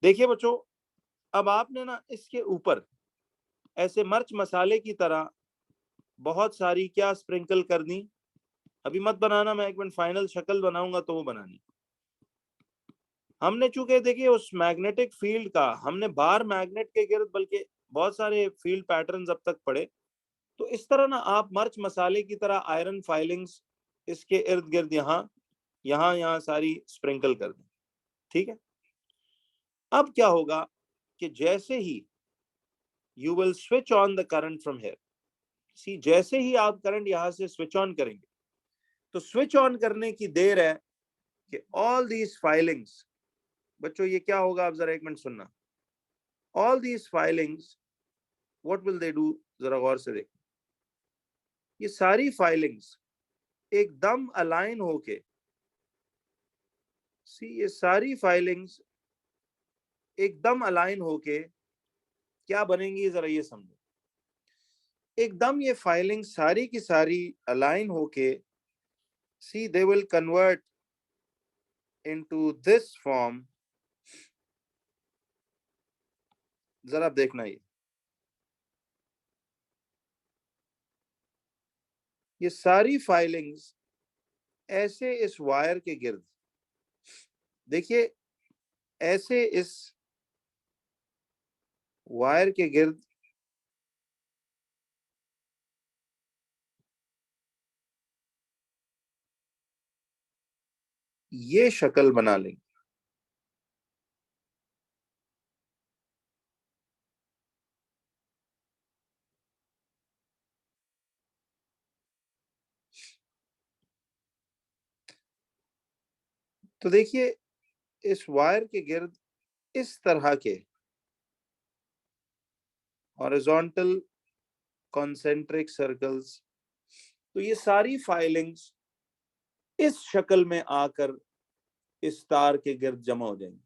देखिए बच्चों, अब आपने ना इसके ऊपर ऐसे मिर्च मसाले की तरह बहुत सारी क्या स्प्रिंकल करनी, अभी मत बनाना, मैं एक मिनट फाइनल शक्ल बनाऊंगा तो वो बनानी। हमने चूंकि देखिए उस मैग्नेटिक फील्ड का, हमने बार मैग्नेट के गिर्द बल्कि बहुत सारे फील्ड पैटर्न्स अब तक पढ़े, तो इस तरह ना आप मिर्च मसाले की तरह आयरन फाइलिंग्स इसके इर्द गिर्द यहाँ सारी स्प्रिंकल कर दें। ठीक है, अब क्या होगा कि जैसे ही you will switch on the current from here, see जैसे ही आप करंट यहां से स्विच ऑन करेंगे, तो स्विच ऑन करने की देर है कि ऑल दीज फाइलिंग्स, बच्चों ये क्या होगा, आप जरा एक मिनट सुनना, all these filings what will they do, जरा गौर से देखो, ये सारी फाइलिंग्स एकदम अलाइन होके, सी ये सारी फाइलिंग्स एकदम अलाइन होके क्या बनेंगी, जरा ये समझो। एकदम ये फाइलिंग सारी की सारी अलाइन होके, see they will convert into this form, जरा आप देखना, ये सारी फाइलिंग्स ऐसे इस वायर के गिर्द, देखिए ऐसे इस वायर के गिर्द ये शक्ल बना लेंगे। तो देखिए इस वायर के गिर्द इस तरह के हॉरिजॉन्टल कॉन्सेंट्रिक सर्कल्स, तो ये सारी फाइलिंग्स इस शक्ल में आकर इस तार के गिर्द जमा हो जाएंगी।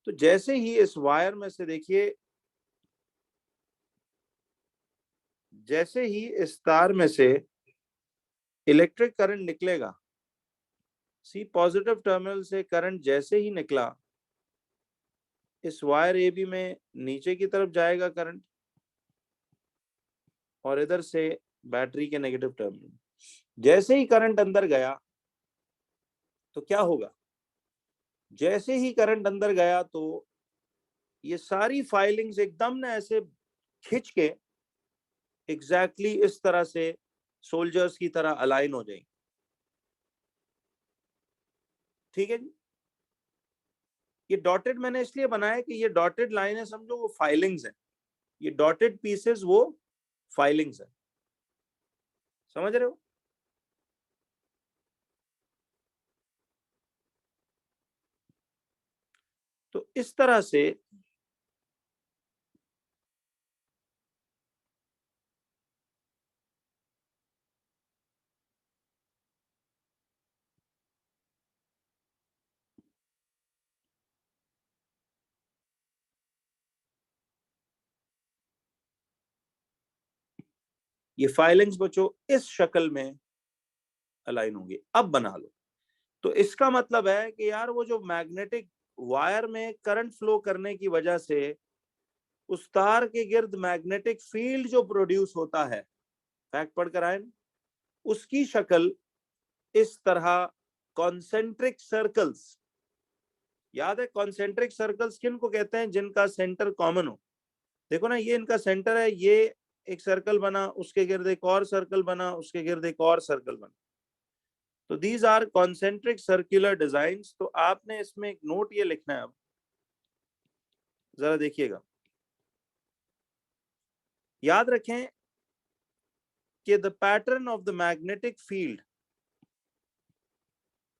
तो जैसे ही इस वायर में से देखिए, जैसे ही इस तार में से इलेक्ट्रिक करंट निकलेगा, सी पॉजिटिव टर्मिनल से करंट जैसे ही निकला, इस वायर ए बी में नीचे की तरफ जाएगा करंट, और इधर से बैटरी के नेगेटिव टर्मिनल। जैसे ही करंट अंदर गया तो क्या होगा, जैसे ही करंट अंदर गया तो ये सारी फाइलिंग्स एकदम ना ऐसे खिंच के एग्जैक्टली इस तरह से सोल्जर्स की तरह अलाइन हो जाएंगे। ठीक है जी, ये डॉटेड मैंने इसलिए बनाया कि ये डॉटेड लाइन है, समझो वो फाइलिंग्स है, ये डॉटेड पीसेस वो फाइलिंग्स है, समझ रहे हो। तो इस तरह से ये फाइलिंग्स बच्चों इस शक्ल में अलाइन होंगी। अब बना लो, तो इसका मतलब है कि यार वो जो मैग्नेटिक वायर में करंट फ्लो करने की वजह से उस तार के गिर्द मैग्नेटिक फील्ड जो प्रोड्यूस होता है, फैक्ट पढ़कर आए ना, उसकी शक्ल इस तरह कॉन्सेंट्रिक सर्कल्स, याद है कॉन्सेंट्रिक सर्कल्स किन को कहते हैं? जिनका सेंटर कॉमन हो। देखो ना, ये इनका सेंटर है, ये एक सर्कल बना, उसके गिर्द एक और सर्कल बना, उसके गिर्द एक और सर्कल बना, तो these are concentric circular designs. तो आपने इसमें एक नोट ये लिखना है, अब जरा देखिएगा, याद रखें कि the pattern of the magnetic field,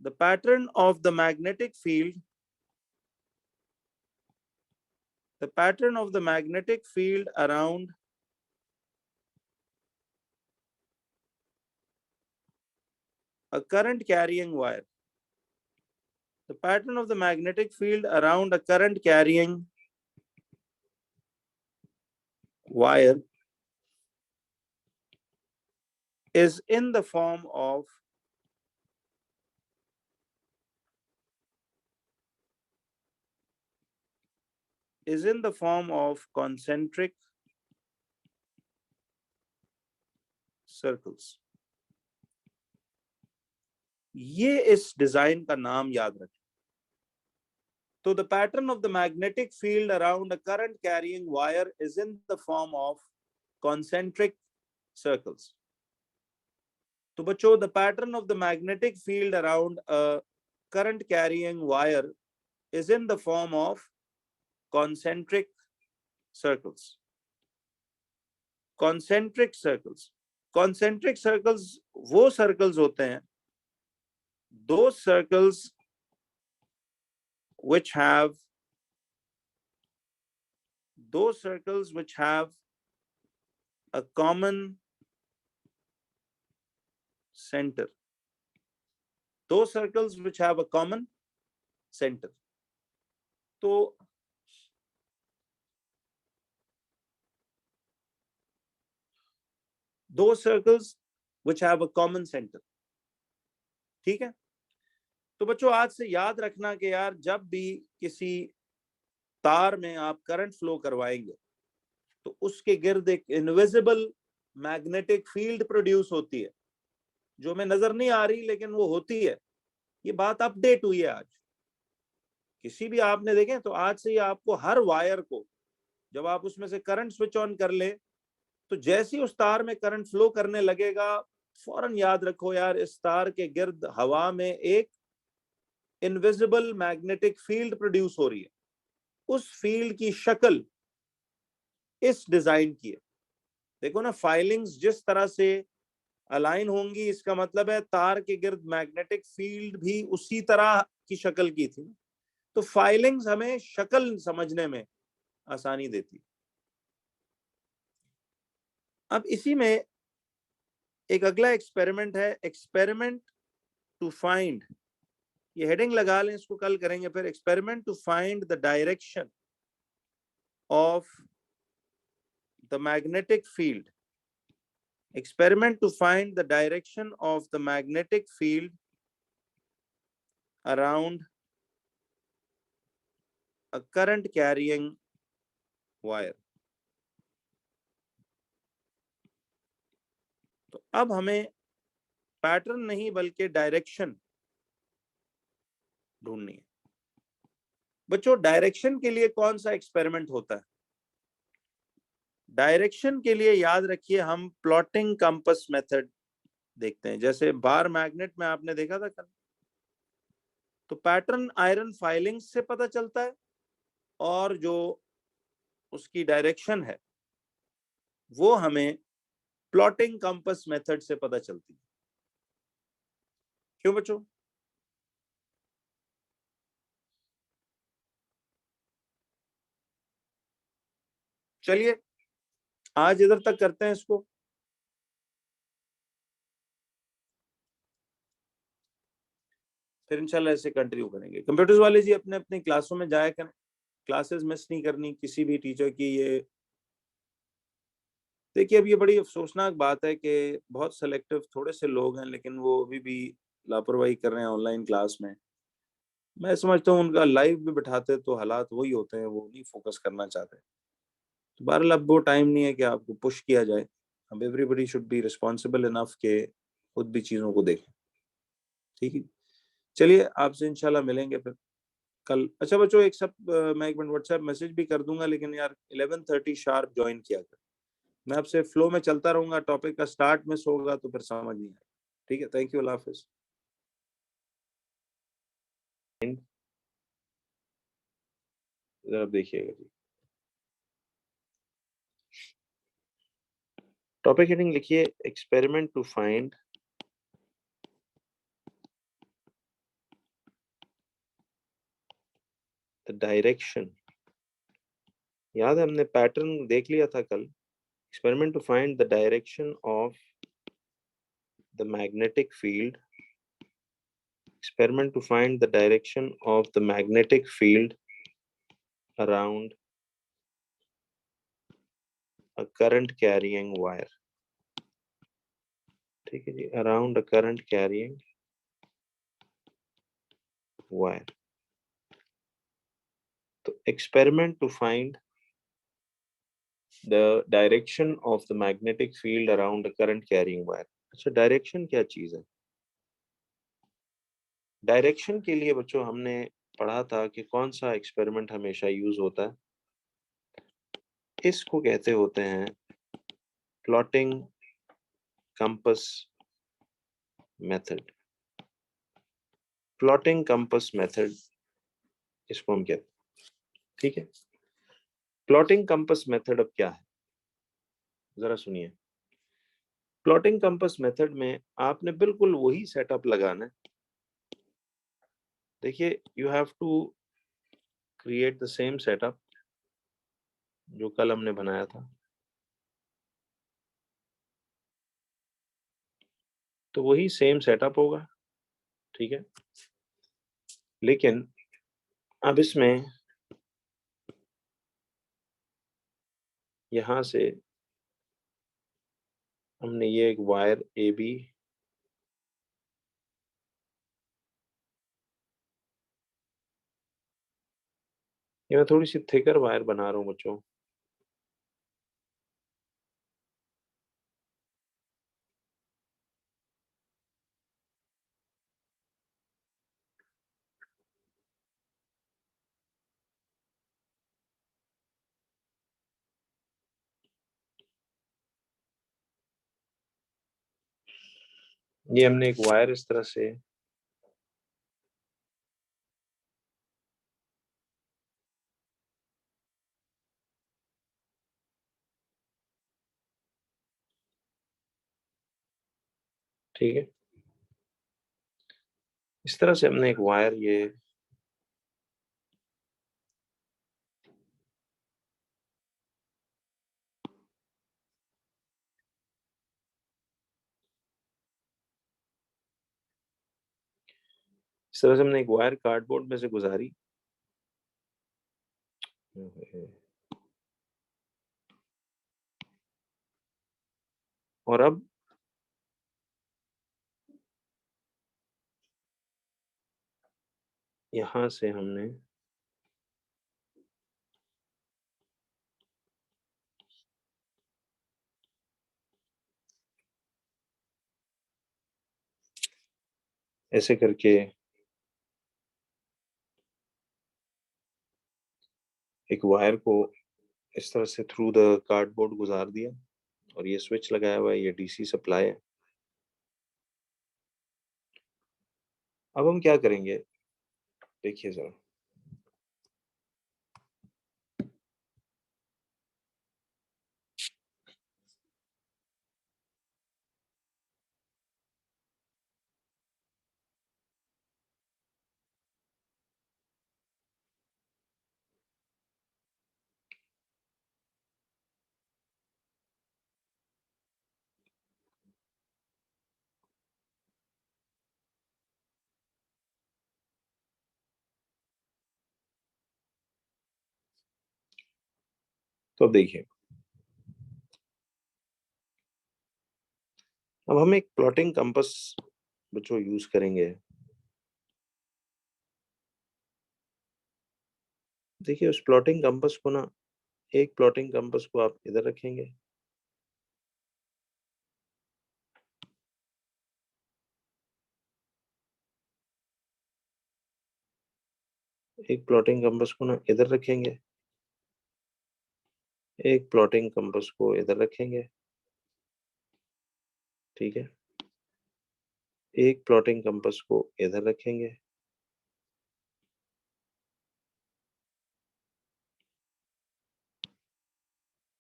the pattern of the magnetic field, the pattern of the magnetic field around a current carrying wire, the pattern of the magnetic field around a current carrying wire is in the form of concentric circles। ये इस design का नाम याद रखें। तो the pattern of the magnetic field around a current carrying wire is in the form of concentric circles। तो बच्चों, the pattern of the magnetic field around a current carrying wire is in the form of concentric circles। concentric circles, concentric circles वो circles होते हैं, those circles which have a common center, those circles which have a common center। तो those circles which have a common center, ठीक है। तो बच्चों, आज से याद रखना कि यार जब भी किसी तार में आप करंट फ्लो करवाएंगे तो उसके गिर्द एक इनविजिबल मैग्नेटिक फील्ड प्रोड्यूस होती है, जो हमें नजर नहीं आ रही लेकिन वो होती है। ये बात अपडेट हुई है आज। किसी भी आपने देखें तो आज से ही आपको हर वायर को जब आप उसमें से करंट स्विच ऑन कर ले तो जैसे ही उस तार में करंट फ्लो करने लगेगा, फौरन याद रखो यार इस तार के गिर्द हवा में एक इनविजिबल मैग्नेटिक फील्ड प्रोड्यूस हो रही है। उस फील्ड की शक्ल इस डिजाइन की है। देखो ना, फाइलिंग्स जिस तरह से अलाइन होंगी, इसका मतलब है तार के गिर्द मैग्नेटिक फील्ड भी उसी तरह की शक्ल की थी। तो फाइलिंग्स हमें शक्ल समझने में आसानी देती। अब इसी में एक अगला एक्सपेरिमेंट है, एक्सपेरिमेंट टू फाइंड, ये हेडिंग लगा लें, इसको कल करेंगे फिर। Experiment to find the direction of the magnetic field, experiment to find the direction of the magnetic field around a current carrying wire। तो अब हमें पैटर्न नहीं बल्कि डायरेक्शन ढूंढनी है। बच्चों, डायरेक्शन के लिए कौन सा एक्सपेरिमेंट होता है? डायरेक्शन के लिए याद रखिए हम प्लॉटिंग कंपास मेथड देखते हैं। जैसे बार मैग्नेट में आपने देखा था कल, तो पैटर्न आयरन फाइलिंग से पता चलता है और जो उसकी डायरेक्शन है वो हमें प्लॉटिंग कंपास मेथड से पता चलती है। क्यों बच्चों? चलिए आज इधर तक करते हैं इसको, फिर इंशाल्लाह ऐसे कंटिन्यू करेंगे। कंप्यूटर्स वाले जी अपने अपनी क्लासों में जाया करें, क्लासेस मिस नहीं करनी किसी भी टीचर की। ये देखिए, अब ये बड़ी अफसोसनाक बात है कि बहुत सेलेक्टिव थोड़े से लोग हैं, लेकिन वो अभी भी लापरवाही कर रहे हैं ऑनलाइन क्लास में। मैं समझता हूँ उनका लाइव भी बिठाते तो हालात वही होते हैं, वो नहीं फोकस करना चाहते। तो बहरहाल अब वो टाइम नहीं है कि आपको पुश किया जाए। अब everybody should be responsible enough के खुद भी चीज़ों को देखें। ठीक है, चलिए आपसे इंशाल्लाह मिलेंगे फिर कल। अच्छा बच्चों, एक सब मैं एक मिनट व्हाट्सएप मैसेज भी कर दूंगा, लेकिन यार 11:30 शार्प ज्वाइन किया कर। मैं आपसे फ्लो में चलता रहूंगा, टॉपिक का स्टार्ट मिस होगा तो फिर समझ नहीं आएगा। ठीक है, थैंक यू, अल्लाह हाफिज। जरा देखिएगा जी, टॉपिक हेडिंग लिखिए experiment to find the direction. याद है हमने पैटर्न देख लिया था कल। Experiment to find the direction of the magnetic field. Experiment to find the direction of the magnetic field around a current carrying wire। ठीक है जी, around a current carrying wire। तो experiment to find the direction of the magnetic field around a current carrying wire। अच्छा, direction क्या चीज है? Direction के लिए बच्चों हमने पढ़ा था कि कौन सा एक्सपेरिमेंट हमेशा यूज होता है। इसको कहते होते हैं plotting compass method. Plotting compass method इसको हम कहते हैं। ठीक है, प्लॉटिंग कंपस मेथड अब क्या है, जरा सुनिए। प्लॉटिंग कंपस मेथड में आपने बिल्कुल वही सेटअप लगाना है। देखिए, you have to create the same setup जो कल हमने बनाया था। तो वही सेम सेटअप होगा, ठीक है। लेकिन अब इसमें यहां से हमने ये एक वायर ए बी, ये मैं थोड़ी सी थिकर वायर बना रहा हूं बच्चों। ये हमने एक वायर इस तरह से ठीक है, इस तरह से हमने एक वायर ये इस तरह से हमने एक वायर कार्डबोर्ड में से गुजारी। और अब यहां से हमने ऐसे करके एक वायर को इस तरह से थ्रू द कार्डबोर्ड गुजार दिया। और ये स्विच लगाया हुआ है, ये डीसी सप्लाई है। अब हम क्या करेंगे, देखिए जरा। तो अब देखिए, अब हम एक प्लॉटिंग कंपास बच्चों यूज करेंगे। देखिए, उस प्लॉटिंग कंपास को ना, एक प्लॉटिंग कंपास को आप इधर रखेंगे, एक प्लॉटिंग कंपास को ना इधर रखेंगे, एक प्लॉटिंग कंपास को इधर रखेंगे, ठीक है। एक प्लॉटिंग कंपास को इधर रखेंगे,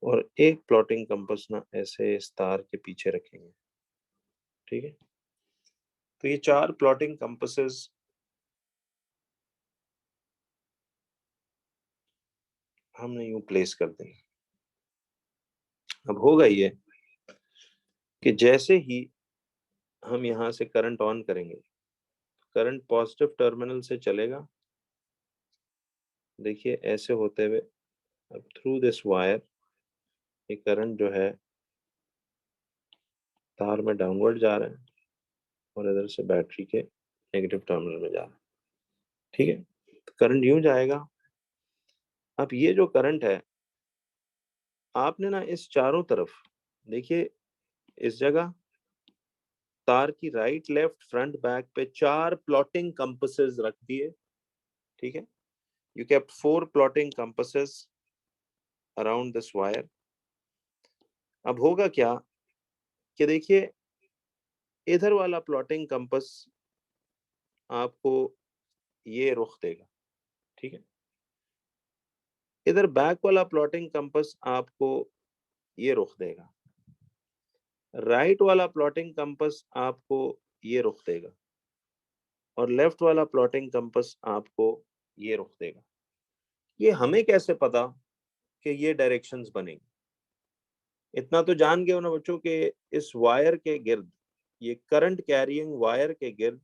और एक प्लॉटिंग कंपास ना ऐसे इस तार के पीछे रखेंगे, ठीक है। तो ये 4 प्लॉटिंग कंपासेस हमने यूं प्लेस कर देंगे। अब होगा ये कि जैसे ही हम यहां से करंट ऑन करेंगे, करंट पॉजिटिव टर्मिनल से चलेगा, देखिए ऐसे होते हुए अब थ्रू दिस वायर ये करंट जो है तार में डाउनवर्ड जा रहा है और इधर से बैटरी के नेगेटिव टर्मिनल में जा रहा है, ठीक है। तो करंट यूं जाएगा। अब ये जो करंट है, आपने ना इस चारों तरफ देखिए, इस जगह तार की राइट लेफ्ट फ्रंट बैक पे 4 प्लॉटिंग कंपासेस रख दिए, ठीक है। You kept 4 plotting compasses around this wire. अब होगा क्या कि देखिए, इधर वाला प्लॉटिंग कंपास आपको ये रुख देगा, ठीक है। इधर बैक वाला प्लॉटिंग कंपास आपको ये रुख देगा। राइट वाला प्लॉटिंग कंपास आपको ये रुख देगा, और लेफ्ट वाला प्लॉटिंग कंपास आपको ये रुख देगा। ये हमें कैसे पता कि ये डायरेक्शंस बनेंगी? इतना तो जान गए हो ना बच्चों के इस वायर के गिर्द, ये करंट कैरियंग वायर के गिर्द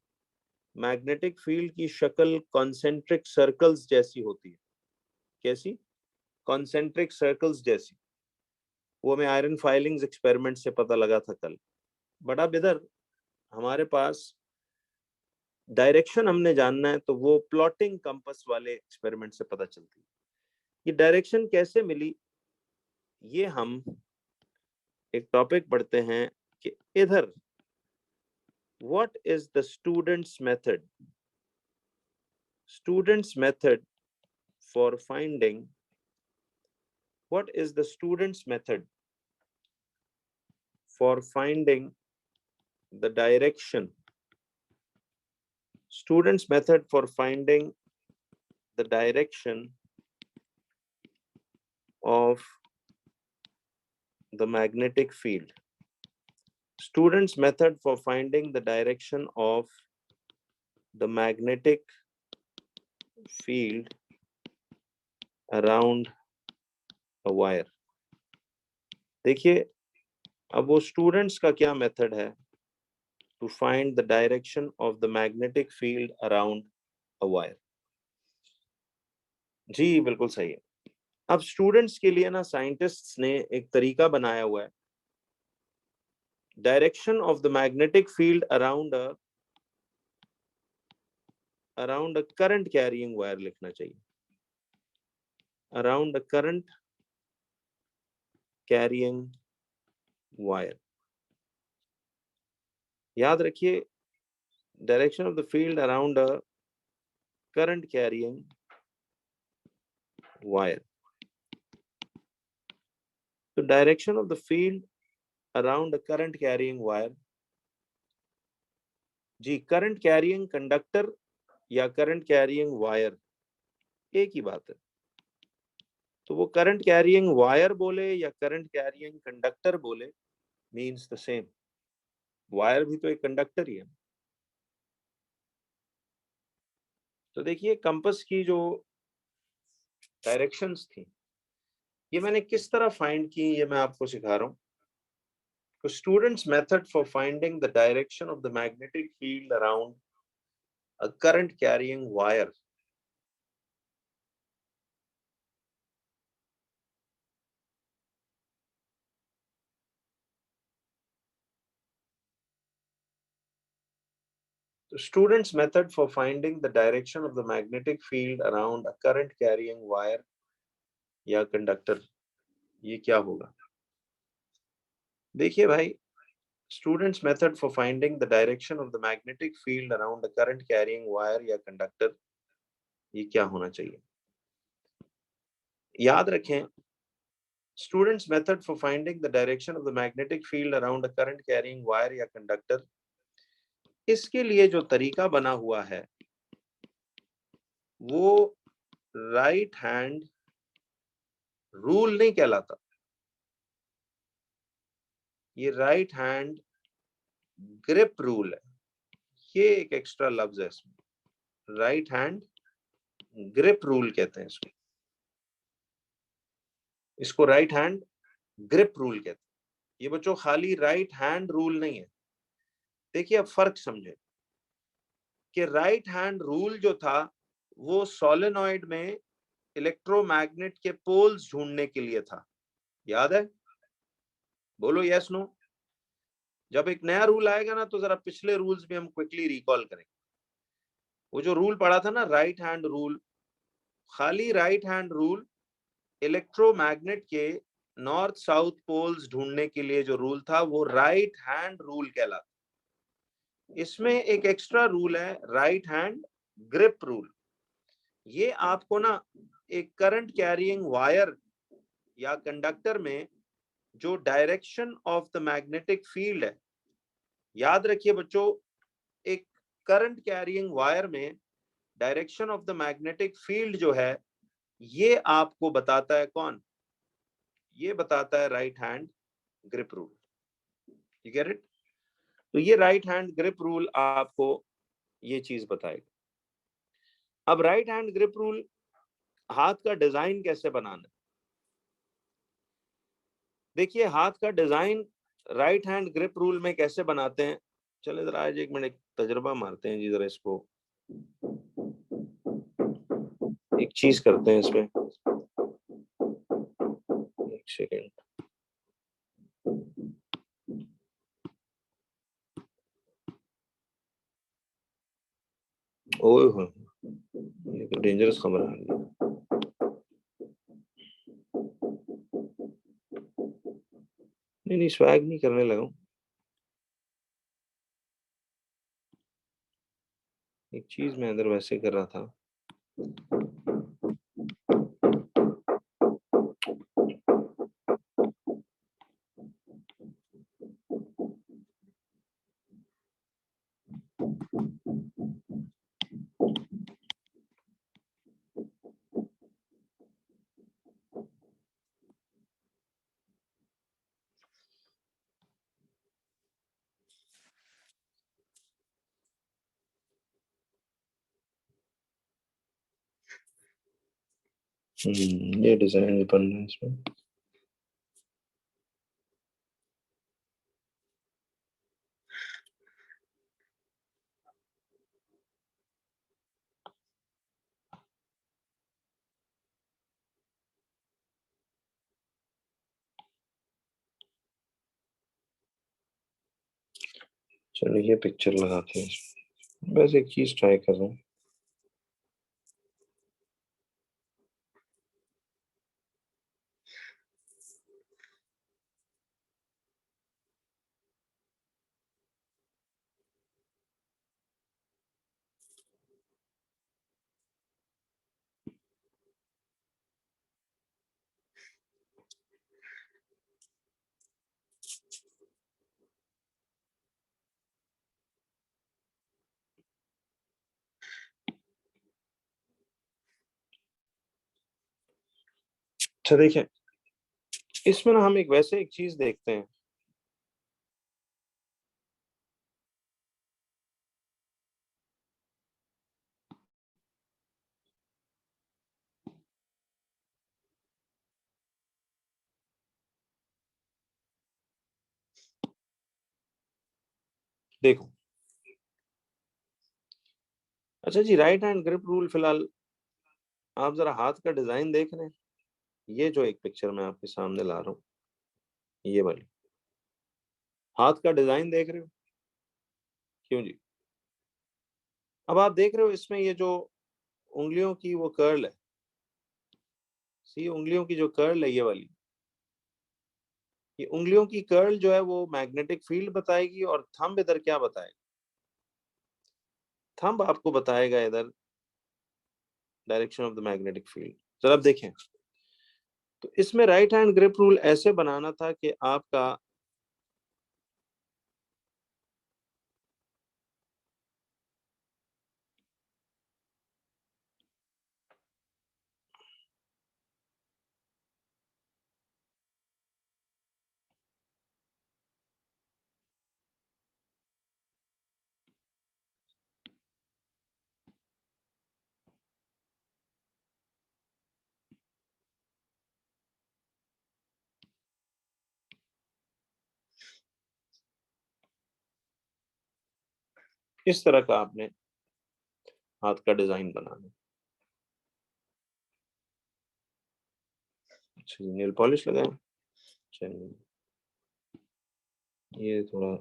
मैग्नेटिक फील्ड की शक्ल कॉन्सेंट्रिक सर्कल्स जैसी होती है। कैसी? कॉन्सेंट्रिक सर्कल्स जैसी। वो हमें आयरन फाइलिंग्स एक्सपेरिमेंट से पता लगा था कल। बट अब इधर हमारे पास डायरेक्शन हमने जानना है, तो वो प्लॉटिंग कंपास वाले एक्सपेरिमेंट से पता चलती है। ये डायरेक्शन कैसे मिली, ये हम एक टॉपिक पढ़ते हैं कि इधर what is the students method, students method for finding, what is the students method for finding the direction, students method for finding the direction of the magnetic field, students method for finding the direction of the magnetic field around a wire। देखिए, अब वो students का क्या method है to find the direction of the magnetic field around a wire। जी बिल्कुल सही है। अब स्टूडेंट्स के लिए ना साइंटिस्ट्स ने एक तरीका बनाया हुआ है, direction of the magnetic field around a current carrying wire लिखना चाहिए, around a current carrying wire. याद रखिए, direction of the field around a current carrying wire. तो direction of the field around a current carrying wire, जी current carrying conductor या current carrying wire एक ही बात है। तो वो करंट कैरिंग वायर बोले या करंट कैरिंग कंडक्टर बोले, मीन्स द सेम। वायर भी तो एक कंडक्टर ही है। तो देखिए, कंपास की जो डायरेक्शंस थी, ये मैंने किस तरह फाइंड की, ये मैं आपको सिखा रहा हूँ। तो students method for finding the direction of the magnetic field around a current carrying wire. तो students method for finding the direction of the magnetic field around a current carrying wire या कंडक्टर, ये क्या होगा? देखिए भाई, students method for finding the direction of the magnetic field around a current carrying wire या conductor, ये क्या होना चाहिए? याद रखें, students method for finding the direction of the magnetic field around a current carrying wire या conductor, इसके लिए जो तरीका बना हुआ है वो राइट हैंड रूल नहीं कहलाता, ये राइट हैंड ग्रिप रूल है। ये एक एक्स्ट्रा लफ्ज है इसमें, राइट हैंड ग्रिप रूल कहते हैं इसको। इसको राइट हैंड ग्रिप रूल कहते हैं। ये बच्चों खाली राइट हैंड रूल नहीं है। देखिए अब फर्क समझे कि राइट हैंड रूल जो था वो सोलेनॉइड में इलेक्ट्रोमैग्नेट के पोल्स ढूंढने के लिए था। याद है? बोलो यस नो। जब एक नया रूल आएगा ना तो जरा पिछले रूल्स भी हम क्विकली रिकॉल करेंगे। वो जो रूल पढ़ा था ना राइट हैंड रूल, खाली राइट हैंड रूल इलेक्ट्रोमैग्नेट के नॉर्थ साउथ पोल्स ढूंढने के लिए जो रूल था वो राइट हैंड रूल कहलाता। इसमें एक एक्स्ट्रा रूल है राइट हैंड ग्रिप रूल। ये आपको ना एक करंट कैरिंग वायर या कंडक्टर में जो direction of the magnetic field है, याद रखिए बच्चों, एक करंट कैरिंग वायर में direction of the magnetic field जो है ये आपको बताता है कौन? ये बताता है right hand grip rule. You get it? तो ये राइट हैंड ग्रिप रूल आपको ये चीज बताएगा। अब राइट हैंड ग्रिप रूल, हाथ का डिजाइन कैसे बनाना है? देखिए हाथ का design right hand grip rule में कैसे बनाते हैं, चले जरा आज 1 मिनट तजर्बा मारते हैं जी। जरा इसको एक चीज करते हैं इसमें, 1 सेकेंड। ओए हो, ये तो डेंजरस खबर आ गई। नहीं नहीं, स्वैग नहीं करने लगा हूं, एक चीज मैं अंदर वैसे कर रहा था। ये डिजाइन बनना है इसमें। चलो ये पिक्चर लगाते हैं इसमें। बस एक चीज ट्राई कर रहा हूँ। अच्छा देखें, इसमें ना हम एक वैसे एक चीज देखते हैं। देखो, अच्छा जी, राइट हैंड ग्रिप रूल फिलहाल आप जरा हाथ का डिजाइन देख रहे हैं। ये जो एक पिक्चर मैं आपके सामने ला रहा हूँ, ये वाली हाथ का डिजाइन देख रहे हो? क्यों जी? अब आप देख रहे हो इसमें ये जो उंगलियों की वो कर्ल है, सी उंगलियों की जो कर्ल है ये वाली, ये उंगलियों की कर्ल जो है वो मैग्नेटिक फील्ड बताएगी और थंब इधर क्या बताएगा? थंब आपको बताएगा इधर direction of the magnetic field. जरा अब देखें, तो इसमें राइट हैंड ग्रिप रूल ऐसे बनाना था कि आपका इस तरह का आपने हाथ का डिजाइन बनाना। अच्छा जी, नेल पॉलिश लगाएं। चलिए, ये थोड़ा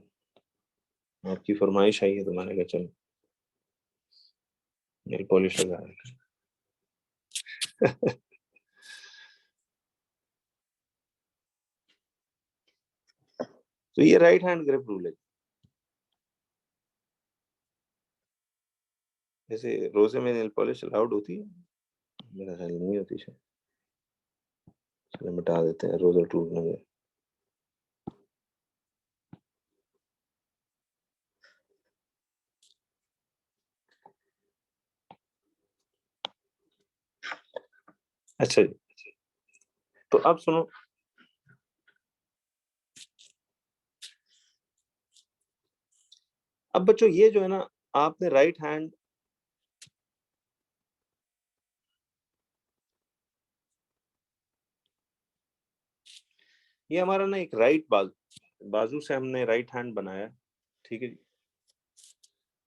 आपकी फरमाइश आई है तो मैंने कहा चलो नेल पॉलिश लगा रहे तो ये राइट हैंड ग्रिप रूल है। जैसे रोजे में नेल पॉलिश अलाउड होती है, मेरा ख्याल नहीं होती शायद। चलो मिटा देते हैं, रोजा टूट ना जाए। अच्छा जी, तो अब सुनो, अब बच्चों ये जो है ना, आपने राइट हैंड ये हमारा ना एक राइट बाजू से हमने राइट हैंड बनाया, ठीक है जी।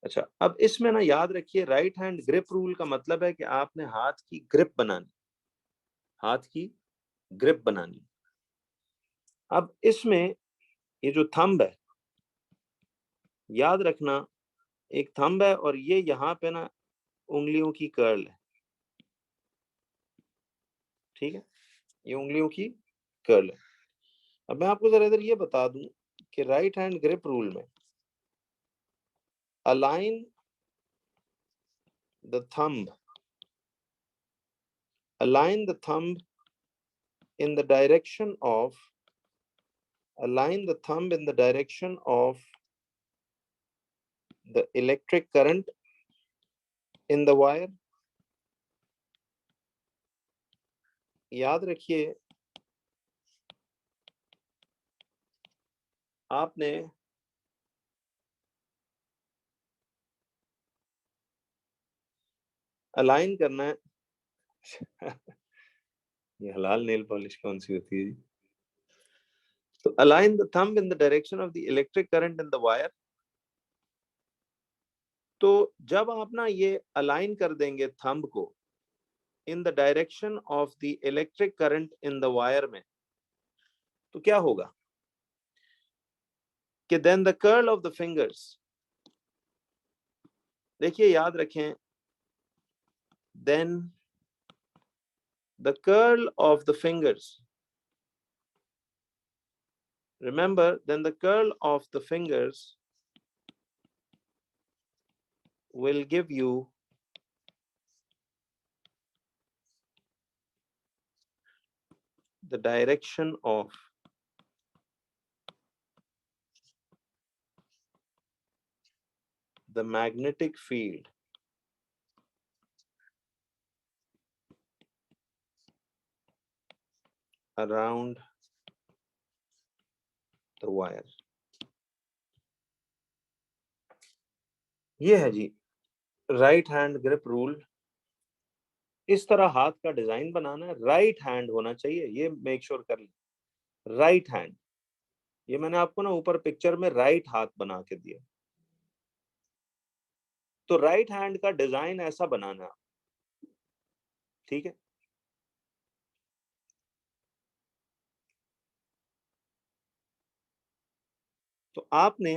अच्छा, अब इसमें ना याद रखिए, राइट हैंड ग्रिप रूल का मतलब है कि आपने हाथ की ग्रिप बनानी, हाथ की ग्रिप बनानी। अब इसमें ये जो थंब है, याद रखना, एक थंब है और ये यहाँ पे ना उंगलियों की कर्ल है, ठीक है, ये उंगलियों की कर्ल है। अब मैं आपको जरा इधर ये बता दूं कि राइट हैंड ग्रिप रूल में align the thumb, align the thumb in the direction of, align the thumb in the direction of the electric current in the wire। याद रखिए, आपने अलाइन करना है ये हलाल नेल पॉलिश कौन सी होती है जी? तो align the thumb in the direction of the electric current in the wire. तो जब आप ना ये अलाइन कर देंगे थंब को in the direction of the electric current in the wire में, तो क्या होगा कि then the curl of the fingers, देखिए याद रखें, then the curl of the fingers, remember, then the curl of the fingers will give you the direction of the magnetic field around the wire। ये है जी right hand grip rule. इस तरह हाथ का design बनाना है, राइट हैंड होना चाहिए, ये मेक श्योर कर लें, राइट हैंड। ये मैंने आपको ना ऊपर पिक्चर में राइट हाथ बना के दिया, तो राइट हैंड का डिजाइन ऐसा बनाना, ठीक है। तो आपने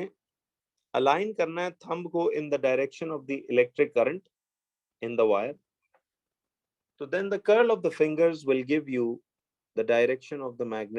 अलाइन करना है थंब को in the direction of the electric current in the wire, so then the curl of the fingers will give you the direction of the magnet